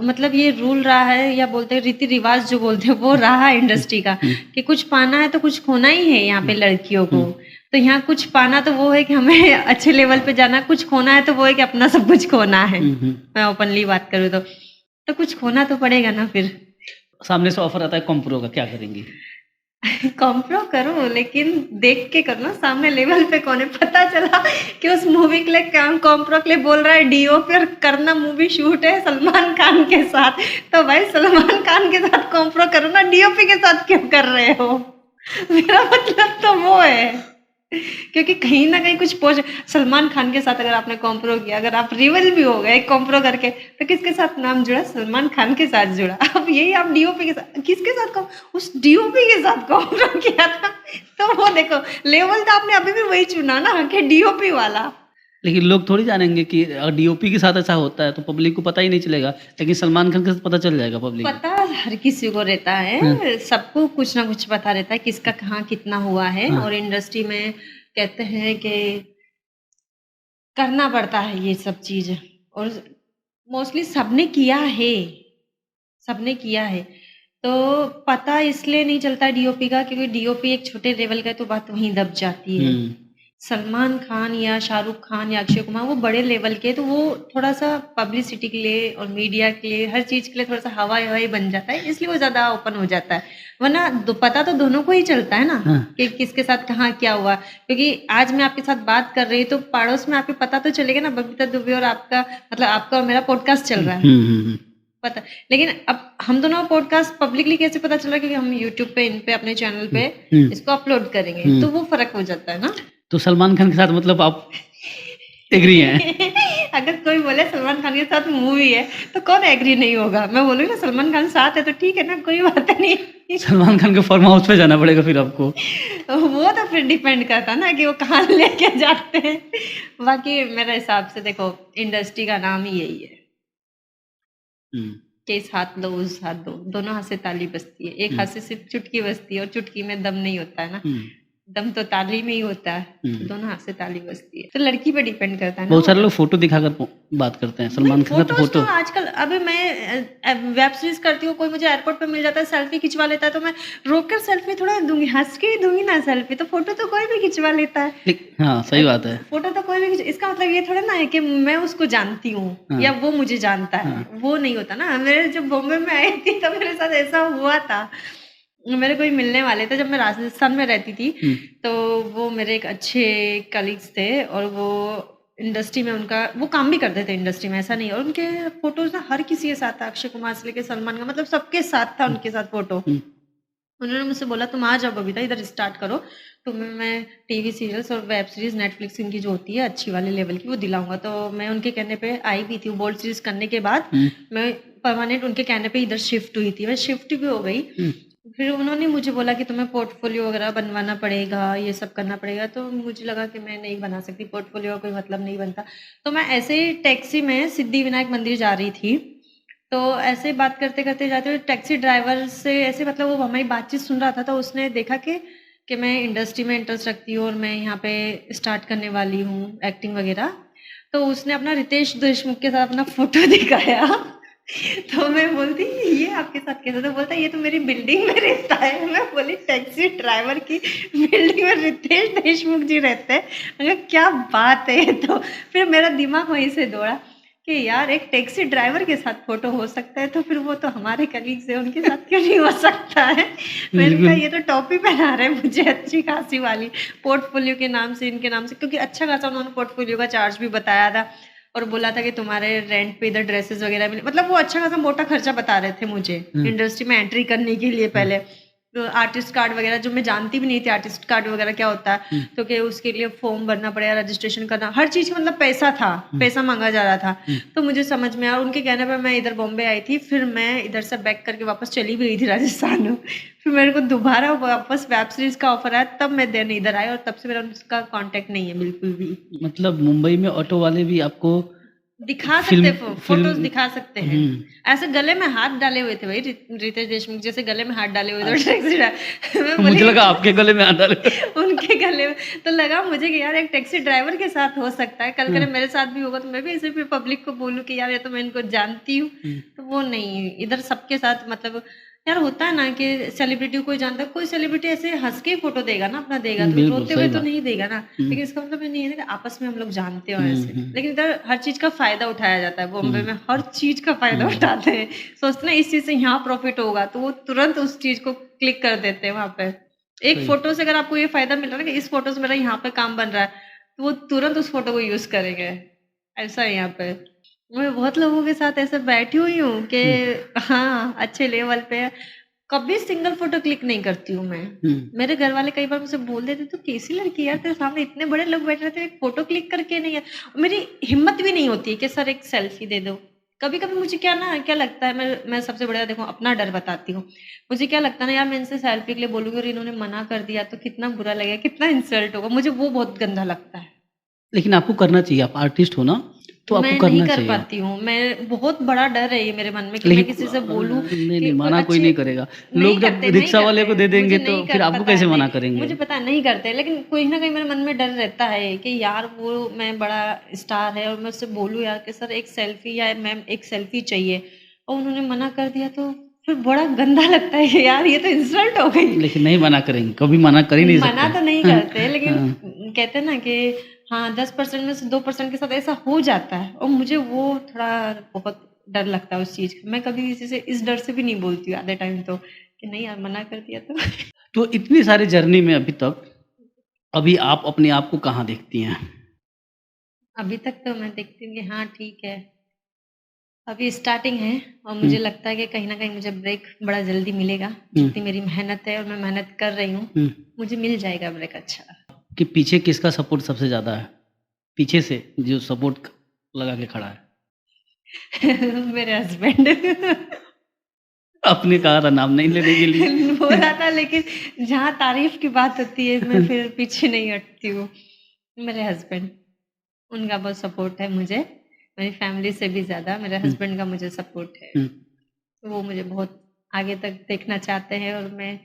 मतलब ये रूल रहा है, या बोलते हैं रीति-रिवाज जो बोलते हैं वो रहा है हुँ, इंडस्ट्री का, हुँ, कि कुछ पाना है तो कुछ खोना ही है यहाँ पे हुँ, लड़कियों को। हुँ, तो यहाँ कुछ पाना तो वो है कि हमें अच्छे लेवल पे जाना है, कुछ खोना है तो वो है कि अपना सब कुछ खोना है। हुँ, हुँ। मैं ओपनली बात करूँ तो। तो कुछ खोना तो पड़ेगा ना फिर। सामने से ऑफ़र आता है कॉम्प्रो का, क्या करेंगी? कॉम्प्रो करो, लेकिन देख के करो ना सामने लेवल पे कौन है। पता चला कि उस मूवी के लिए कॉम्प्रो के लिए बोल रहा है डीओपी, और करना मूवी शूट है सलमान खान के साथ, तो भाई सलमान खान के साथ कॉम्प्रो करो ना, डीओपी के साथ क्यों कर रहे हो? मेरा मतलब तो वो है, क्योंकि कहीं ना कहीं कुछ पोज सलमान खान के साथ अगर आपने कॉम्प्रो किया, अगर आप रिवल भी हो गए कॉम्प्रो करके, तो किसके साथ नाम जुड़ा? सलमान खान के साथ जुड़ा। अब यही आप डीओपी के साथ किसके साथ उस डीओपी के साथ कॉम्प्रो किया था, तो वो देखो लेवल तो आपने अभी भी वही चुना ना कि डीओपी वाला। लेकिन लोग थोड़ी जानेंगे कि डीओपी के साथ ऐसा होता है तो पब्लिक को पता ही नहीं चलेगा, लेकिन सलमान खान के साथ पता चल जाएगा पब्लिक को। पता हर किसी को रहता हाँ, है, सबको कुछ ना कुछ पता रहता है किसका कहाँ कितना हुआ है, हाँ, और इंडस्ट्री में कहते हैं कि करना पड़ता है ये सब चीज़, और मोस्टली सबने किया है, सबने किया है। तो पता इसलिए नहीं चलता डीओपी का, क्योंकि डीओपी एक छोटे लेवल का है तो बात वहीं दब जाती है। हुँ, सलमान खान या शाहरुख खान या अक्षय कुमार वो बड़े लेवल के, तो वो थोड़ा-सा पब्लिसिटी के लिए और मीडिया के लिए, हर चीज़ के लिए थोड़ा-सा हवाई-हवाई बन जाता है, इसलिए वो ज़्यादा ओपन हो जाता है। वरना दो पता तो दोनों को ही चलता है ना हाँ, कि किसके साथ कहाँ क्या हुआ। क्योंकि आज मैं आपके साथ बात कर रही हूँ तो पड़ोस में आपको पता तो चलेगा ना, बबीता दुबे और आपका मतलब आपका और मेरा पॉडकास्ट चल हुँ, रहा है। हुँ, हुँ, हुँ, पता, लेकिन अब हम दोनों का पॉडकास्ट पब्लिकली कैसे पता चल रहा है? क्योंकि हम यूट्यूब पे इन पे अपने चैनल हुँ, पे हुँ, इसको अपलोड करेंगे, हुँ। तो वो फ़र्क हो जाता है ना। तो सलमान खान के साथ मतलब आप एग्री हैं? अगर कोई बोले सलमान खान के साथ मूवी है, तो कौन एग्री नहीं होगा? मैं बोलूँगी ना सलमान खान साथ है तो ठीक है ना, कोई बात नहीं। सलमान खान के फार्म हाउस पे जाना पड़ेगा फिर आपको। वो तो फिर डिपेंड करता है ना कि वो कहाँ लेके जाते हैं। बाकी मेरे हिसाब से देखो इंडस्ट्री का नाम ही यही है हुँ, कि इस हाथ लो, उस हाथ दो, दोनों हाथ से ताली बजती है। एक हुँ, हाथ से सिर्फ चुटकी बजती है और चुटकी में दम नहीं होता है ना, हुँ, दम तो ताली में ही होता है। तो हुँ। दोनों हाथ से ताली बजती है। तो लड़की पे डिपेंड करता है ना बहुत वो सारे तो। लोग फ़ोटो दिखाकर बात करते हैं, नहीं, सलमान खान का तो फ़ोटोज़ तो फ़ोटो। आजकल अभी मैं वेब सीरीज़ करती हूँ, कोई मुझे एयरपोर्ट पे मिल जाता है, सेल्फ़ी खिंचवा लेता है, तो मैं रोक कर सेल्फ़ी थोड़ा दूँगी, हँस के ही दूँगी ना सेल्फ़ी, तो फ़ोटो तो कोई भी खिंचवा लेता है। हाँ, सही बात है। फ़ोटो तो कोई भी खिंच इसका मतलब ये थोड़ा ना है कि मैं उसको जानती हूँ हाँ, या वो मुझे जानता है, हाँ, वो नहीं होता ना। मेरे जब बॉम्बे में आई थी तो मेरे साथ ऐसा हुआ था, मेरे कोई मिलने वाले थे जब मैं राजस्थान में रहती थी, हुँ, तो वो मेरे एक अच्छे कलीग्स थे और वो इंडस्ट्री में उनका वो काम भी करते थे इंडस्ट्री में, ऐसा नहीं है। और उनके फ़ोटोज़ ना हर किसी के साथ था, अक्षय कुमार से लेके सलमान का मतलब सबके साथ था हुँ, उनके साथ फ़ोटो। हुँ, उन्होंने मुझसे बोला तुम आ जाओ बबीता इधर स्टार्ट करो, तुम्हें मैं टीवी सीरियल्स और वेब सीरीज़ नेटफ्लिक्स इनकी जो होती है अच्छी वाले लेवल की वो दिलाऊँगा। तो मैं उनके कहने पे आई भी थी, बोल्ड सीरीज़ करने के बाद हुँ, मैं परमानेंट उनके कहने पे इधर शिफ्ट हुई थी। मैं शिफ्ट भी हो गई। हुँ, फिर उन्होंने मुझे बोला कि तुम्हें पोर्टफ़ोलियो वगैरह बनवाना पड़ेगा, ये सब करना पड़ेगा, तो मुझे लगा कि मैं नहीं बना सकती, पोर्टफ़ोलियो का कोई मतलब नहीं बनता। तो मैं ऐसे ही टैक्सी में सिद्धिविनायक मंदिर जा रही थी, तो ऐसे ही बात करते-करते जाते हुए टैक्सी ड्राइवर से ऐसे मतलब वो हमारी बातचीत सुन रहा था, तो उसने देखा कि मैं इंडस्ट्री में इंटरेस्ट रखती हूँ और मैं यहाँ पे स्टार्ट करने वाली हूँ एक्टिंग वगैरह। तो उसने अपना रितेश देशमुख के साथ अपना फ़ोटो दिखाया। तो मैं बोलती ये आपके साथ कैसे? तो बोलता ये तो मेरी बिल्डिंग में रहता है। मैं बोली टैक्सी ड्राइवर की बिल्डिंग में रितेश देशमुख जी रहते हैं। मैंने कहा क्या बात है ये तो। फिर मेरा दिमाग वहीं से दौड़ा कि यार एक टैक्सी ड्राइवर के साथ फ़ोटो हो सकता है, तो फिर वो तो हमारे कलीग्स हैं, उनके साथ क्यों नहीं हो सकता है? मैंने कहा बिल्कुल। ये तो टॉपी पहना रहे हैं मुझे अच्छी खासी वाली, पोर्टफ़ोलियो के नाम से, इनके नाम से, क्योंकि अच्छा खासा उन्होंने पोर्टफ़ोलियो का चार्ज भी बताया था और बोला था कि तुम्हारे रेंट पे इधर ड्रेसेस वगैरह मिले, मतलब वो अच्छा खासा मोटा खर्चा बता रहे थे मुझे, हाँ, इंडस्ट्री में एंट्री करने के लिए हाँ, पहले। तो आर्टिस्ट कार्ड वगैरह जो मैं जानती भी नहीं थी आर्टिस्ट कार्ड वगैरह क्या होता है, हुँ, तो कि उसके लिए फॉर्म भरना पड़ेगा, रजिस्ट्रेशन करना, हर चीज़ का मतलब पैसा था, हुँ, पैसा माँगा जा रहा था। हुँ। तो मुझे समझ में आया, उनके कहने पे मैं इधर बॉम्बे आई थी, फिर मैं इधर से बैक करके वापस चली भी गई थी राजस्थान में। फिर मेरे को दोबारा वापस वेब सीरीज़ का ऑफ़र आया, तब मैं देन इधर आई और तब से मेरा उनका कॉन्टैक्ट नहीं है बिल्कुल भी। मतलब मुंबई में ऑटो वाले भी आपको दिखा सकते फिल्म हैं, फोटोज फिल्म दिखा सकते हैं। ऐसे गले में हाथ डाले हुए थे भाई, रितेश देशमुख जैसे गले में हाथ डाले हुए थे अच्छा। टैक्सी मैं मुझे बोली लगा आपके गले में हाथ डाले। उनके गले में, तो लगा मुझे कि यार एक टैक्सी ड्राइवर के साथ हो सकता है, कल करे मेरे साथ भी होगा तो मैं भी ऐसे फिर पब्लिक को बोलूँ कि यार ये तो मैं इनको जानती हूँ। तो वो नहीं, इधर सबके साथ मतलब यार होता है ना कि सेलिब्रिटी कोई जानता है, कोई सेलिब्रिटी ऐसे हंस के फोटो देगा ना अपना, देगा तो बिल्कुल रोते सही हुए तो बात। नहीं देगा ना। लेकिन इसका मतलब ये नहीं है ना कि आपस में हम लोग जानते हो ऐसे, हम्म। लेकिन इधर हर चीज का फायदा उठाया जाता है। बॉम्बे में हर चीज का फायदा उठाते हैं, सोचते ना इस चीज से यहाँ प्रॉफिट होगा तो वो तुरंत उस चीज को क्लिक कर देते हैं वहां पे। एक सही। फोटो से अगर आपको ये फायदा मिल रहा है ना कि इस फोटो से मेरा यहाँ पे काम बन रहा है, तो वो तुरंत उस फोटो को यूज करेंगे। ऐसा है यहाँ पे। मैं बहुत लोगों के साथ ऐसे बैठी हुई हूँ कि हाँ अच्छे लेवल पे कभी सिंगल फोटो क्लिक नहीं करती हूँ मैं। मेरे घर वाले कई बार मुझे बोल देते तू कैसी लड़की है यार, तेरे सामने इतने बड़े लोग बैठ रहे थे, एक फोटो क्लिक करके नहीं है। मेरी हिम्मत भी नहीं होती है कि सर एक सेल्फी दे दो। कभी कभी मुझे क्या लगता है, मैं सबसे बड़ा देखो अपना डर बताती हूँ। मुझे क्या लगता है ना यार, मैं इनसे सेल्फी के लिए बोलूंगी और इन्होंने मना कर दिया तो कितना बुरा लगेगा, कितना इंसल्ट होगा, मुझे वो बहुत गंदा लगता है। लेकिन आपको करना चाहिए, आप आर्टिस्ट हो ना, तो आपको मैं नहीं करना कर चाहिए। पाती हूँ, मैं बहुत बड़ा डर है ये मेरे मन में कि मैं लेकिन किसी से बोलूँ नहीं कि नहीं, मना कोई अच्छे नहीं करेगा। नहीं लोग जब करते, नहीं रिक्शा वाले करते, को दे देंगे मुझे तो नहीं फिर कर आपको पता है, कैसे नहीं मना करेंगे? मुझे पता है नहीं करते, लेकिन कोई ना कहीं मेरे मन में डर रहता है कि यार वो मैं बड़ा स्टार है और मैं उससे बोलूँ यार कि सर एक सेल्फी या मैम एक सेल्फी चाहिए, और उन्होंने मना कर दिया तो फिर बड़ा गंदा लगता है कि यार ये तो इंसल्ट हो गई। लेकिन नहीं मना करेंगे, कभी मना कर ही नहीं मना सकते। तो नहीं करते, लेकिन हाँ। कहते हैं ना कि हाँ 10% में से 2% के साथ ऐसा हो जाता है, और मुझे वो थोड़ा बहुत डर लगता है उस चीज का। मैं कभी किसी से इस डर से भी नहीं बोलती हूँ आधे टाइम तो, कि नहीं यार मना कर दिया तो तो इतनी सारी जर्नी में अभी तक, अभी आप अपने आप को कहाँ देखती हैं? अभी तक तो मैं देखती हूँ कि हाँ ठीक है, अभी स्टार्टिंग है, और मुझे लगता है कि कहीं ना कहीं मुझे ब्रेक बड़ा जल्दी मिलेगा। जितनी मेरी मेहनत है और मैं मेहनत कर रही हूँ, मुझे मिल जाएगा ब्रेक अच्छा। कि पीछे किसका सपोर्ट सबसे ज़्यादा है? पीछे से जो सपोर्ट लगा के खड़ा है? मेरे हस्बैंड अपने कहा था नाम नहीं लेने के लिए। बोला था, लेकिन जहाँ तारीफ की बात होती है मैं फिर पीछे नहीं हटती हूँ। मेरे हस्बैंड, उनका बहुत सपोर्ट है मुझे, मेरी फैमिली से भी ज़्यादा मेरे हस्बैंड का मुझे सपोर्ट है। तो वो मुझे बहुत आगे तक देखना चाहते हैं, और मैं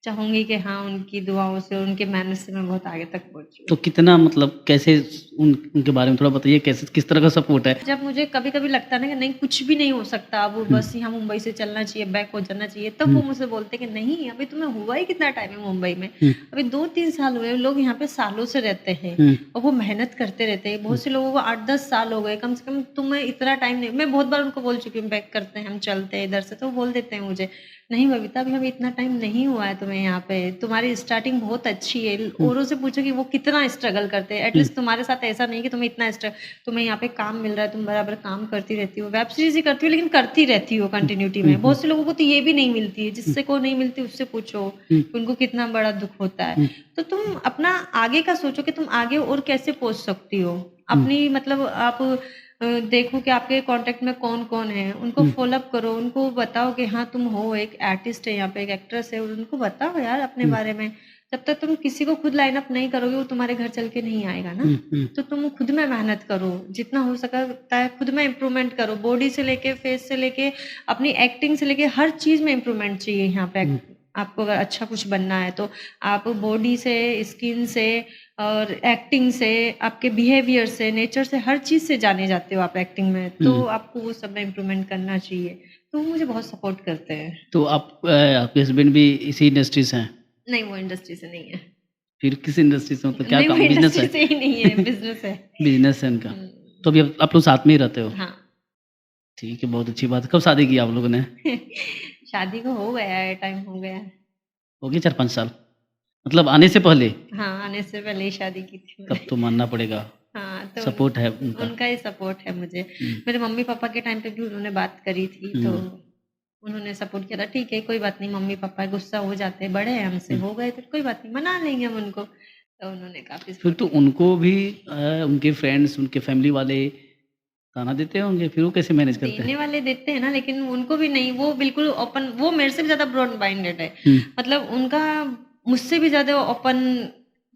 चाहूँगी कि हाँ उनकी दुआओं से, उनके मेहनत से मैं बहुत आगे तक पहुँचूँ। तो कितना मतलब कैसे उनके बारे में थोड़ा बताइए, कैसे किस तरह का सपोर्ट है? जब मुझे कभी-कभी लगता है ना कि नहीं कुछ भी नहीं हो सकता, अब बस यहाँ मुंबई से चलना चाहिए, बैक हो जाना चाहिए, तब वो मुझसे बोलते हैं कि नहीं अभी तुम्हें हुआ ही कितना टाइम है मुंबई में, अभी 2-3 साल हुए, लोग यहाँ पे सालों से रहते हैं और वो मेहनत करते रहते हैं। बहुत से लोगों को 8-10 साल हो गए, कम से कम तुम्हें इतना टाइम नहीं। मैं बहुत बार उनको बोल चुकी हूँ बैक करते हैं, हम चलते हैं इधर से, तो वो बोल देते हैं मुझे नहीं बबीता अभी हमें इतना टाइम नहीं हुआ है तुम्हें यहाँ पे, तुम्हारी स्टार्टिंग बहुत अच्छी है। औरों से पूछो कि वो कितना स्ट्रगल करते हैं, एटलीस्ट तुम्हारे साथ ऐसा नहीं कि तुम्हें इतना तुम्हें यहाँ पे काम मिल रहा है, तुम बराबर काम करती रहती हो, वेब सीरीज ही करती हो लेकिन करती रहती हो कंटिन्यूटी में। बहुत से लोगों को तो ये भी नहीं मिलती है, जिससे को नहीं मिलती उससे पूछो उनको कितना बड़ा दुख होता है। तो तुम अपना आगे का सोचो कि तुम आगे और कैसे पहुंच सकती हो अपनी, मतलब आप देखो कि आपके कांटेक्ट में कौन कौन है, उनको फॉलोअप करो, उनको बताओ कि हाँ तुम हो एक आर्टिस्ट है यहाँ पे, एक एक्ट्रेस है, और उनको बताओ यार अपने बारे में। जब तक तुम किसी को खुद लाइन अप नहीं करोगे वो तुम्हारे घर चल के नहीं आएगा ना। तो तुम खुद में मेहनत करो, जितना हो सकता है खुद में इम्प्रूवमेंट करो, बॉडी से लेके फेस से लेके अपनी एक्टिंग से लेके हर चीज में इम्प्रूवमेंट चाहिए यहाँ पे। आपको अगर अच्छा कुछ बनना है तो आप बॉडी से, स्किन से और एक्टिंग से, आपके बिहेवियर से, नेचर से, हर चीज से जाने जाते हो आप एक्टिंग में, तो आपको वो सब में इम्प्रूवमेंट करना चाहिए। तो वो मुझे बहुत सपोर्ट करते हैं। तो आपके हस्बैंड भी इसी इंडस्ट्री से हैं? नहीं वो इंडस्ट्री से नहीं है। फिर किस इंडस्ट्री से, मतलब क्या नहीं वो काम, बिजनेस इंडस्ट्री है? से ही नहीं है, बिजनेस है। बिजनेस है इनका। तो अभी आप लोग साथ में ही रहते हो? हाँ ठीक है, बहुत अच्छी बात है। कब शादी की आप लोगों ने? शादी को हो गया है, टाइम हो गया है। हो गए 4-5 साल, मतलब आने से पहले? हाँ आने से पहले ही शादी की थी तब मैंने। तो मानना पड़ेगा, हाँ तो सपोर्ट है उनका। उनका ही सपोर्ट है मुझे। मेरे मम्मी पापा के टाइम पे भी उन्होंने बात करी थी, तो उन्होंने सपोर्ट किया था, ठीक है कोई बात नहीं, मम्मी पापा गुस्सा हो जाते हैं, बड़े हैं हमसे, हो गए तो कोई बात नहीं, मना लेंगे हम उनको। तो उन्होंने काफी फिर तो उनको भी उनके फ्रेंड्स, उनके फैमिली वाले ताना देते होंगे, फिर वो कैसे मैनेज करते देने हैं? वाले देते हैं ना, लेकिन उनको भी नहीं, वो बिल्कुल ओपन, वो मेरे से भी ज्यादा ब्रॉड माइंडेड है। मतलब उनका मुझसे भी ज्यादा ओपन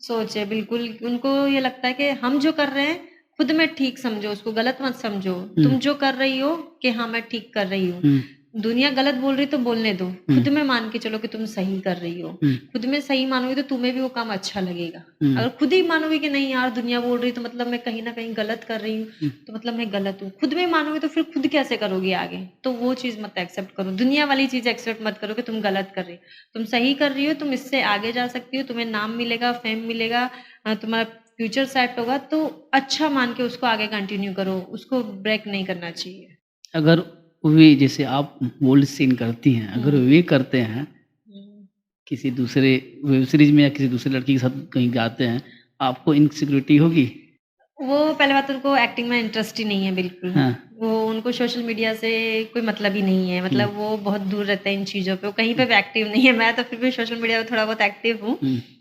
सोच है बिल्कुल। उनको ये लगता है कि हम जो कर रहे हैं खुद में ठीक समझो उसको, गलत मत समझो। तुम जो कर रही हो कि हाँ मैं ठीक कर रही हूँ, दुनिया गलत बोल रही तो बोलने दो, खुद में मान के चलो कि तुम सही कर रही हो। खुद में सही मानोगे तो तुम्हें भी वो काम अच्छा लगेगा। अगर खुद ही मानोगे कि नहीं यार दुनिया बोल रही तो मतलब मैं कहीं ना कहीं गलत कर रही हूँ, तो मतलब मैं गलत हूँ, खुद में मानोगे तो फिर खुद कैसे करोगे आगे? तो वो चीज मत एक्सेप्ट करो, दुनिया वाली चीज एक्सेप्ट मत करो कि तुम गलत कर रही हो। तुम सही कर रही हो, तुम इससे आगे जा सकती हो, तुम्हें नाम मिलेगा, फेम मिलेगा, तुम्हारा फ्यूचर सेट होगा, तो अच्छा मान के उसको आगे कंटिन्यू करो, उसको ब्रेक नहीं करना चाहिए। अगर वे जैसे आप बोल्ड सीन करती हैं, अगर वे करते हैं हम्म। किसी दूसरे वेब सीरीज में या किसी दूसरे लड़की के साथ कहीं जाते हैं, आपको इनसिक्योरिटी होगी? वो पहले बात तो उनको एक्टिंग में इंटरेस्ट ही नहीं है बिल्कुल। हाँ। वो उनको सोशल मीडिया से कोई मतलब ही नहीं है, मतलब वो बहुत दूर रहते हैं इन चीज़ों पे, वो कहीं पे भी एक्टिव नहीं है। मैं तो फिर भी सोशल मीडिया पे थोड़ा बहुत एक्टिव हूँ,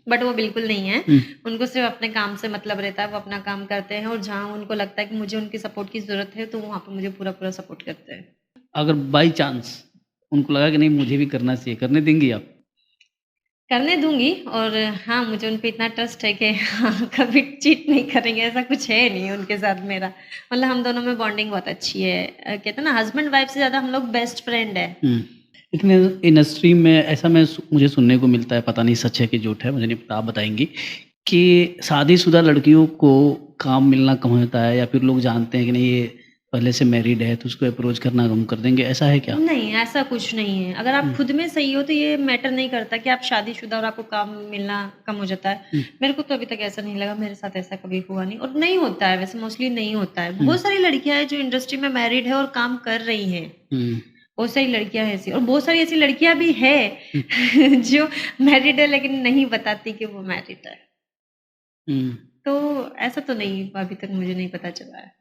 बट वो बिल्कुल नहीं है। उनको सिर्फ अपने काम से मतलब रहता है, वो अपना काम करते हैं और जहाँ उनको लगता है कि मुझे उनकी सपोर्ट की ज़रूरत है तो वहाँ पे मुझे पूरा पूरा सपोर्ट करते हैं। अगर बाई चांस उनको लगा कि नहीं मुझे भी करना चाहिए, करने देंगी आप? करने दूँगी, और हाँ, मुझे उन पे इतना ट्रस्ट है कि हाँ, कभी चीट नहीं करेंगे, ऐसा कुछ है नहीं उनके साथ मेरा। मतलब हम दोनों में बॉन्डिंग बहुत अच्छी है। कहते हैं ना हस्बैंड वाइफ से ज़्यादा हम लोग बेस्ट फ्रेंड है। लेकिन इंडस्ट्री में ऐसा मुझे सुनने को मिलता है, पता नहीं सच है कि झूठ है, मुझे नहीं पता, आप बताएँगी कि शादीशुदा लड़कियों को काम मिलना कम होता है या फिर लोग जानते हैं कि नहीं ये पहले से मैरिड है तो उसको अप्रोच करना कम कर देंगे, ऐसा है क्या? नहीं, ऐसा कुछ नहीं है। अगर आप खुद में सही हो तो ये मैटर नहीं करता कि आप शादीशुदा और आपको काम मिलना कम हो जाता है। मेरे को तो अभी तक ऐसा नहीं लगा, मेरे साथ ऐसा कभी हुआ नहीं और नहीं होता है, वैसे मोस्टली नहीं होता है। बहुत सारी लड़कियाँ हैं जो इंडस्ट्री में मैरिड है और काम कर रही हैं। बहुत सारी लड़कियाँ हैं ऐसी, और बहुत सारी ऐसी लड़कियाँ भी है जो मैरिड है लेकिन नहीं बताती कि वो मैरिड है। तो ऐसा तो नहीं, अभी तक मुझे नहीं पता चला है।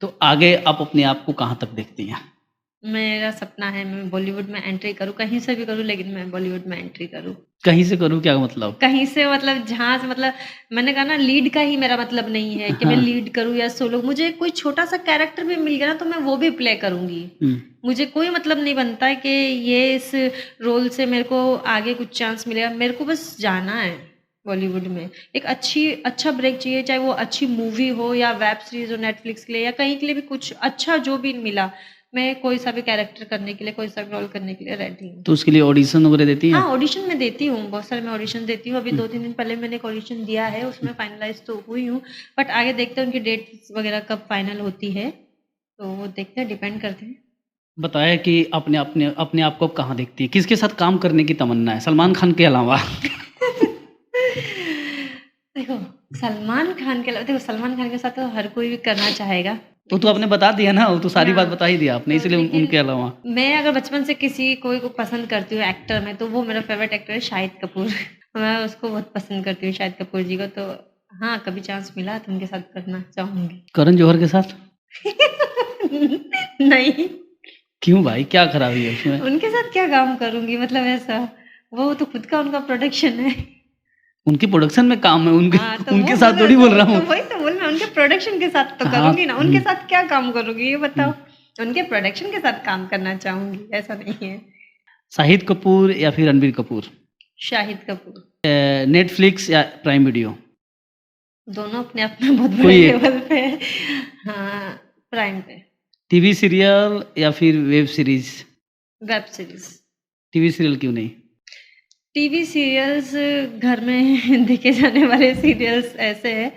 तो आगे आप अपने आप को कहाँ तक देखती हैं? मेरा सपना है मैं बॉलीवुड में एंट्री करूँ, कहीं से भी करूँ लेकिन मैं बॉलीवुड में एंट्री करूँ। कहीं से करूँ क्या मतलब? कहीं से मतलब जहाँ से, मतलब मैंने कहा ना लीड का ही मेरा मतलब नहीं है कि मैं लीड करूँ या सोलो, मुझे कोई छोटा सा कैरेक्टर भी मिल गया ना तो मैं वो भी प्ले करूँगी। मुझे कोई मतलब नहीं बनता है कि ये इस रोल से मेरे को आगे कुछ चांस मिलेगा, मेरे को बस जाना है बॉलीवुड में। एक अच्छा ब्रेक चाहिए, चाहे वो अच्छी मूवी हो या वेब सीरीज हो नेटफ्लिक्स के लिए या कहीं के लिए भी, कुछ अच्छा जो भी मिला, मैं कोई सा भी कैरेक्टर करने के लिए, कोई सा भी रोल करने के लिए रेडी हूँ। तो उसके लिए ऑडिशन वगैरह देती हैं? हाँ, ऑडिशन मैं देती हूँ, बहुत सारे मैं ऑडिशन देती हूँ। अभी 2-3 दिन पहले मैंने एक ऑडिशन दिया है, उसमें फाइनलाइज़ तो हुई हूँ, बट आगे देखते हैं उनकी डेट्स वगैरह कब फाइनल होती है, तो वो देखते हैं, डिपेंड करते हैं। बताया कि अपने आप को अब कहाँ देखती है? किसके साथ काम करने की तमन्ना है, सलमान खान के अलावा? देखो, सलमान खान के अलावा, देखो सलमान खान के साथ तो हर कोई भी करना चाहेगा। तो आपने बता दिया ना, वो तो सारी बात हाँ, बता ही दिया आपने, तो इसलिए लेकिन उनके अलावा। मैं अगर बचपन से कोई को पसंद करती हूँ एक्टर में, तो वो मेरा फेवरेट एक्टर है शाहिद कपूर। मैं उसको बहुत पसंद करती हूँ, शाहिद कपूर जी को। तो हाँ, कभी चांस मिला तो उनके साथ करना चाहूँगी। करण जौहर के साथ? नहीं, क्यों भाई, क्या खराबी है उसमें? उनके साथ क्या काम करूँगी, मतलब ऐसा, वो तो खुद का उनका प्रोडक्शन है। उनकी प्रोडक्शन में काम है, हाँ, तो उनके वो साथ थोड़ी बोल रहा तो हूँ। वही तो बोल रहा हूँ, उनके प्रोडक्शन के साथ तो हाँ, करूँगी ना, उनके साथ क्या काम करूँगी ये बताओ? उनके प्रोडक्शन के साथ काम करना चाहूँगी, ऐसा नहीं है। शाहिद कपूर या फिर रणबीर कपूर? शाहिद कपूर। नेटफ्लिक्स या प्राइम वीडियो? दोनों अपने आप में बहुत बड़े कोई एक। लेवल पे है। हाँ, प्राइम पे। टीवी सीरियल या फिर web series? Web series. TV serial क्यों नहीं? टीवी सीरियल्स घर में देखे जाने वाले सीरियल्स ऐसे हैं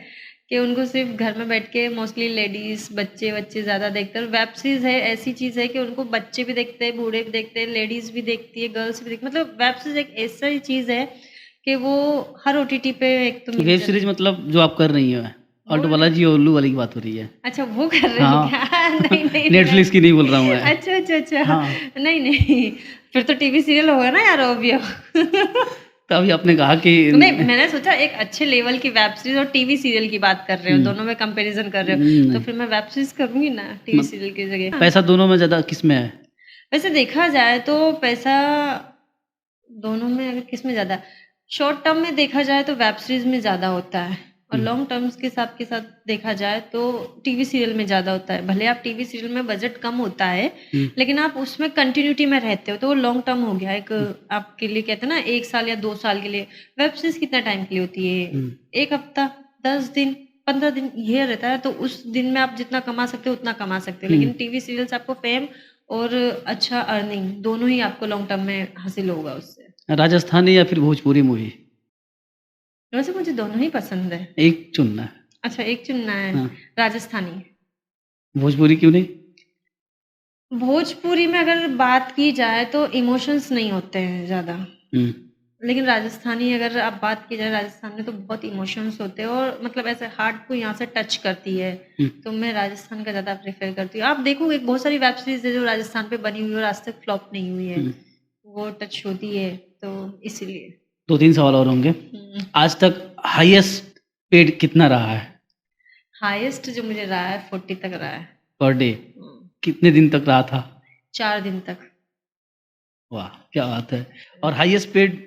कि उनको सिर्फ घर में बैठ के मोस्टली लेडीज बच्चे ज़्यादा देखते हैं। वेब सीरीज है ऐसी चीज़ है कि उनको बच्चे भी देखते हैं, बूढ़े भी देखते हैं, लेडीज भी देखती है, गर्ल्स भी देखती, मतलब वेब सीरीज एक ऐसी चीज़ है कि वो हर ओटीटी पे एक तो मिल वेब जाती सीरीज है। मतलब जो आप कर रही हैं, ऑल्टो बालाजी और उल्लू वाली की बात हो रही है। अच्छा, वो कर रहे हो हाँ। क्या? नहीं नेटफ्लिक्स की नहीं बोल रहा हूँ मैं। अच्छा। हाँ। नहीं, फिर तो टीवी सीरियल होगा ना यार, ओबियो। तो अभी आपने कहा कि नहीं, मैंने सोचा एक अच्छे लेवल की वेब सीरीज और टीवी सीरियल की बात कर रहे हो, दोनों में कंपैरिजन कर रहे हो, तो फिर मैं वेब सीरीज करूंगी ना टीवी सीरियल की जगह। पैसा दोनों में ज़्यादा किस में है? वैसे देखा जाए तो पैसा दोनों में, अगर किस में ज़्यादा, शॉर्ट टर्म में देखा जाए तो वेब सीरीज में ज़्यादा होता है, और लॉन्ग टर्म्स के हिसाब के साथ देखा जाए तो टीवी सीरियल में ज़्यादा होता है। भले आप टीवी सीरियल में बजट कम होता है, लेकिन आप उसमें कंटिन्यूटी में रहते हो तो वो लॉन्ग टर्म हो गया, एक आपके लिए कहते हैं ना 1 साल या 2 साल के लिए। वेब सीरीज कितना टाइम के लिए होती है? 1 हफ्ता, 10 दिन, 15 दिन ये रहता है, तो उस दिन में आप जितना कमा सकते हो उतना कमा सकते हो, लेकिन टीवी सीरियल से आपको फेम और अच्छा अर्निंग दोनों ही आपको लॉन्ग टर्म में हासिल होगा उससे। राजस्थानी या फिर भोजपुरी मूवी? वैसे मुझे दोनों ही पसंद है। एक चुनना है। अच्छा, एक चुनना है। हाँ। राजस्थानी। भोजपुरी क्यों नहीं? भोजपुरी में अगर बात की जाए तो इमोशंस नहीं होते हैं ज़्यादा, हुँ, लेकिन राजस्थानी अगर आप बात की जाए, राजस्थान में तो बहुत इमोशंस होते हैं और मतलब ऐसे हार्ट को यहाँ से टच करती है, हुँ। तो मैं राजस्थान का ज़्यादा प्रेफर करती हूँ। आप देखोगे बहुत सारी वेब सीरीज़ है जो राजस्थान पे बनी हुई है और आज तक फ्लॉप नहीं हुई है, हुँ। वो टच होती है, तो इसीलिए। 2-3 सवाल और होंगे। आज तक हाईएस्ट पेड कितना रहा है हाईएस्ट जो मुझे रहा है 40 तक रहा है। Per day? हम्म, कितने दिन तक रहा था? 4 दिन तक। वाह! क्या बात है। और हाईएस्ट पेड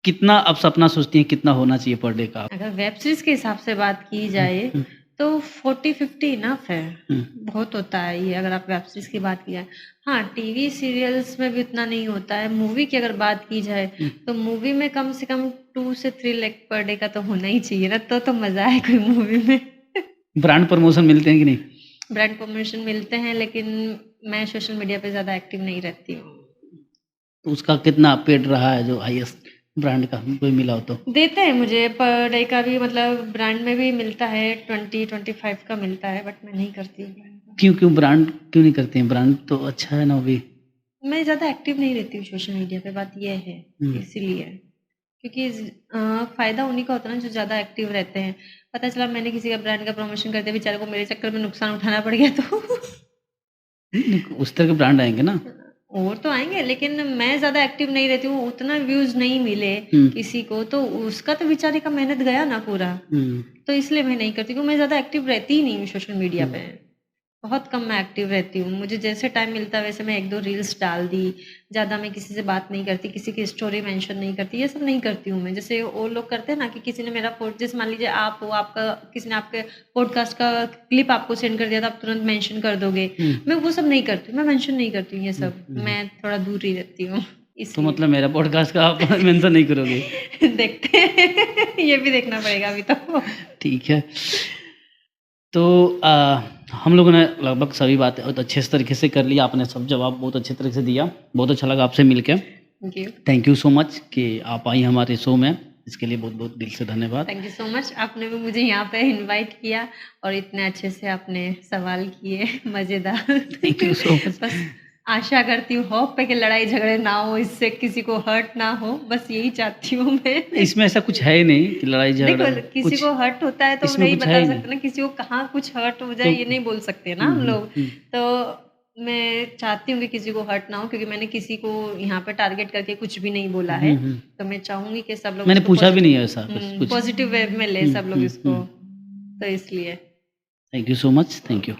कितना आप सपना सोचती हैं कितना होना चाहिए पर डे का? अगर वेब सीरीज़ के हिसाब से बात की हुँ, जाए हुँ, तो 40-50 इनफ है। हुँ, बहुत होता है ये, अगर आप वेब सीरीज़ की बात की जाए। हाँ, टीवी सीरियल्स में भी उतना नहीं होता है। मूवी की अगर बात की जाए हुँ। तो मूवी में कम से कम 2 से 3 लाख पर डे का तो होना ही चाहिए ना, तो मज़ा है कोई मूवी में। ब्रांड प्रमोशन मिलते हैं कि नहीं? ब्रांड प्रमोशन मिलते हैं, लेकिन मैं सोशल मीडिया पे ज़्यादा एक्टिव नहीं रहती हूँ। तो उसका कितना पेड रहा है जो हाईएस्ट ब्रांड का कोई मिला हो तो? देते हैं मुझे पर डे का भी, मतलब ब्रांड में भी मिलता है, 20-25 का मिलता है, बट मैं नहीं करती हूँ ब्रांड का। क्यों ब्रांड क्यों नहीं करते हैं? ब्रांड तो अच्छा है ना वो भी। मैं ज़्यादा एक्टिव नहीं रहती हूँ सोशल मीडिया पे, बात ये है, इसीलिए। क्योंकि फ़ायदा उन्हीं का होता है ना जो ज़्यादा एक्टिव रहते हैं। पता चला मैंने किसी का ब्रांड का प्रमोशन कर दिया, बेचारे को मेरे चक्कर में नुकसान उठाना पड़ गया तो नहीं, उस तरह के ब्रांड आएँगे ना। और तो आएँगे, लेकिन मैं ज़्यादा एक्टिव नहीं रहती हूँ, उतना व्यूज़ नहीं मिले हुँ, किसी को, तो उसका तो बेचारे का मेहनत गया ना पूरा। हुँ, तो इसलिए मैं नहीं करती, क्योंकि मैं ज़्यादा एक्टिव रहती ही नहीं हूँ सोशल मीडिया हुँ। पे। बहुत कम मैं एक्टिव रहती हूँ। मुझे जैसे टाइम मिलता है वैसे मैं 1-2 रील्स डाल दी। ज़्यादा मैं किसी से बात नहीं करती, किसी की स्टोरी मेंशन नहीं करती, ये सब नहीं करती हूँ मैं। जैसे वो लोग करते हैं ना कि किसी ने मेरा जैसे मान लीजिए आप हो, आपका किसी ने आपके पॉडकास्ट का क्लिप आपको सेंड कर दिया तो आप तुरंत मेंशन कर दोगे। हुँ, मैं वो सब नहीं करती हूँ, मैं मेंशन नहीं करती हूँ ये हुँ, सब। हुँ। मैं थोड़ा दूर ही रहती हूँ तो इसलिए। मतलब मेरा पॉडकास्ट का आप मेंशन नहीं करोगे? देखते हैं ये भी देखना पड़ेगा अभी तो। ठीक है। तो हम लोगों ने लगभग सभी बातें बहुत अच्छे से तरीके से कर लिया। आपने सब जवाब बहुत अच्छे तरीके से दिया। बहुत अच्छा लगा आपसे मिलके। Thank you. Thank you so much कि आप आई हमारे शो में। इसके लिए बहुत-बहुत दिल से धन्यवाद। Thank you so much. आपने भी मुझे यहाँ पे इनवाइट किया और इतने अच्छे से आपने सवाल किए मज़ेदार। Thank you so much. बस आशा करती हूँ होप है कि लड़ाई झगड़े ना हो, इससे किसी को हर्ट ना हो, बस यही चाहती हूँ मैं। इसमें ऐसा कुछ है ही नहीं कि लड़ाई झगड़ा देखो, किसी कुछ को हर्ट होता है तो इसमें नहीं कुछ है बता ही सकते नहीं। ना, किसी को कहाँ कुछ हर्ट हो जाए तो ये नहीं बोल सकते ना हुँ, हम हुँ, लोग। हुँ। तो मैं चाहती हूँ कि किसी को हर्ट ना हो, क्योंकि मैंने किसी को यहाँ पे टारगेट करके कुछ भी नहीं बोला है। हुँ, हुँ। तो मैं चाहूँगी कि सब लोग मैंने इसको पूछा भी नहीं है ऐसा बस कुछ। पॉजिटिव वे में ले हुँ, सब लोग हुँ, इसको, हुँ। तो इसलिए। Thank you so much. Thank you.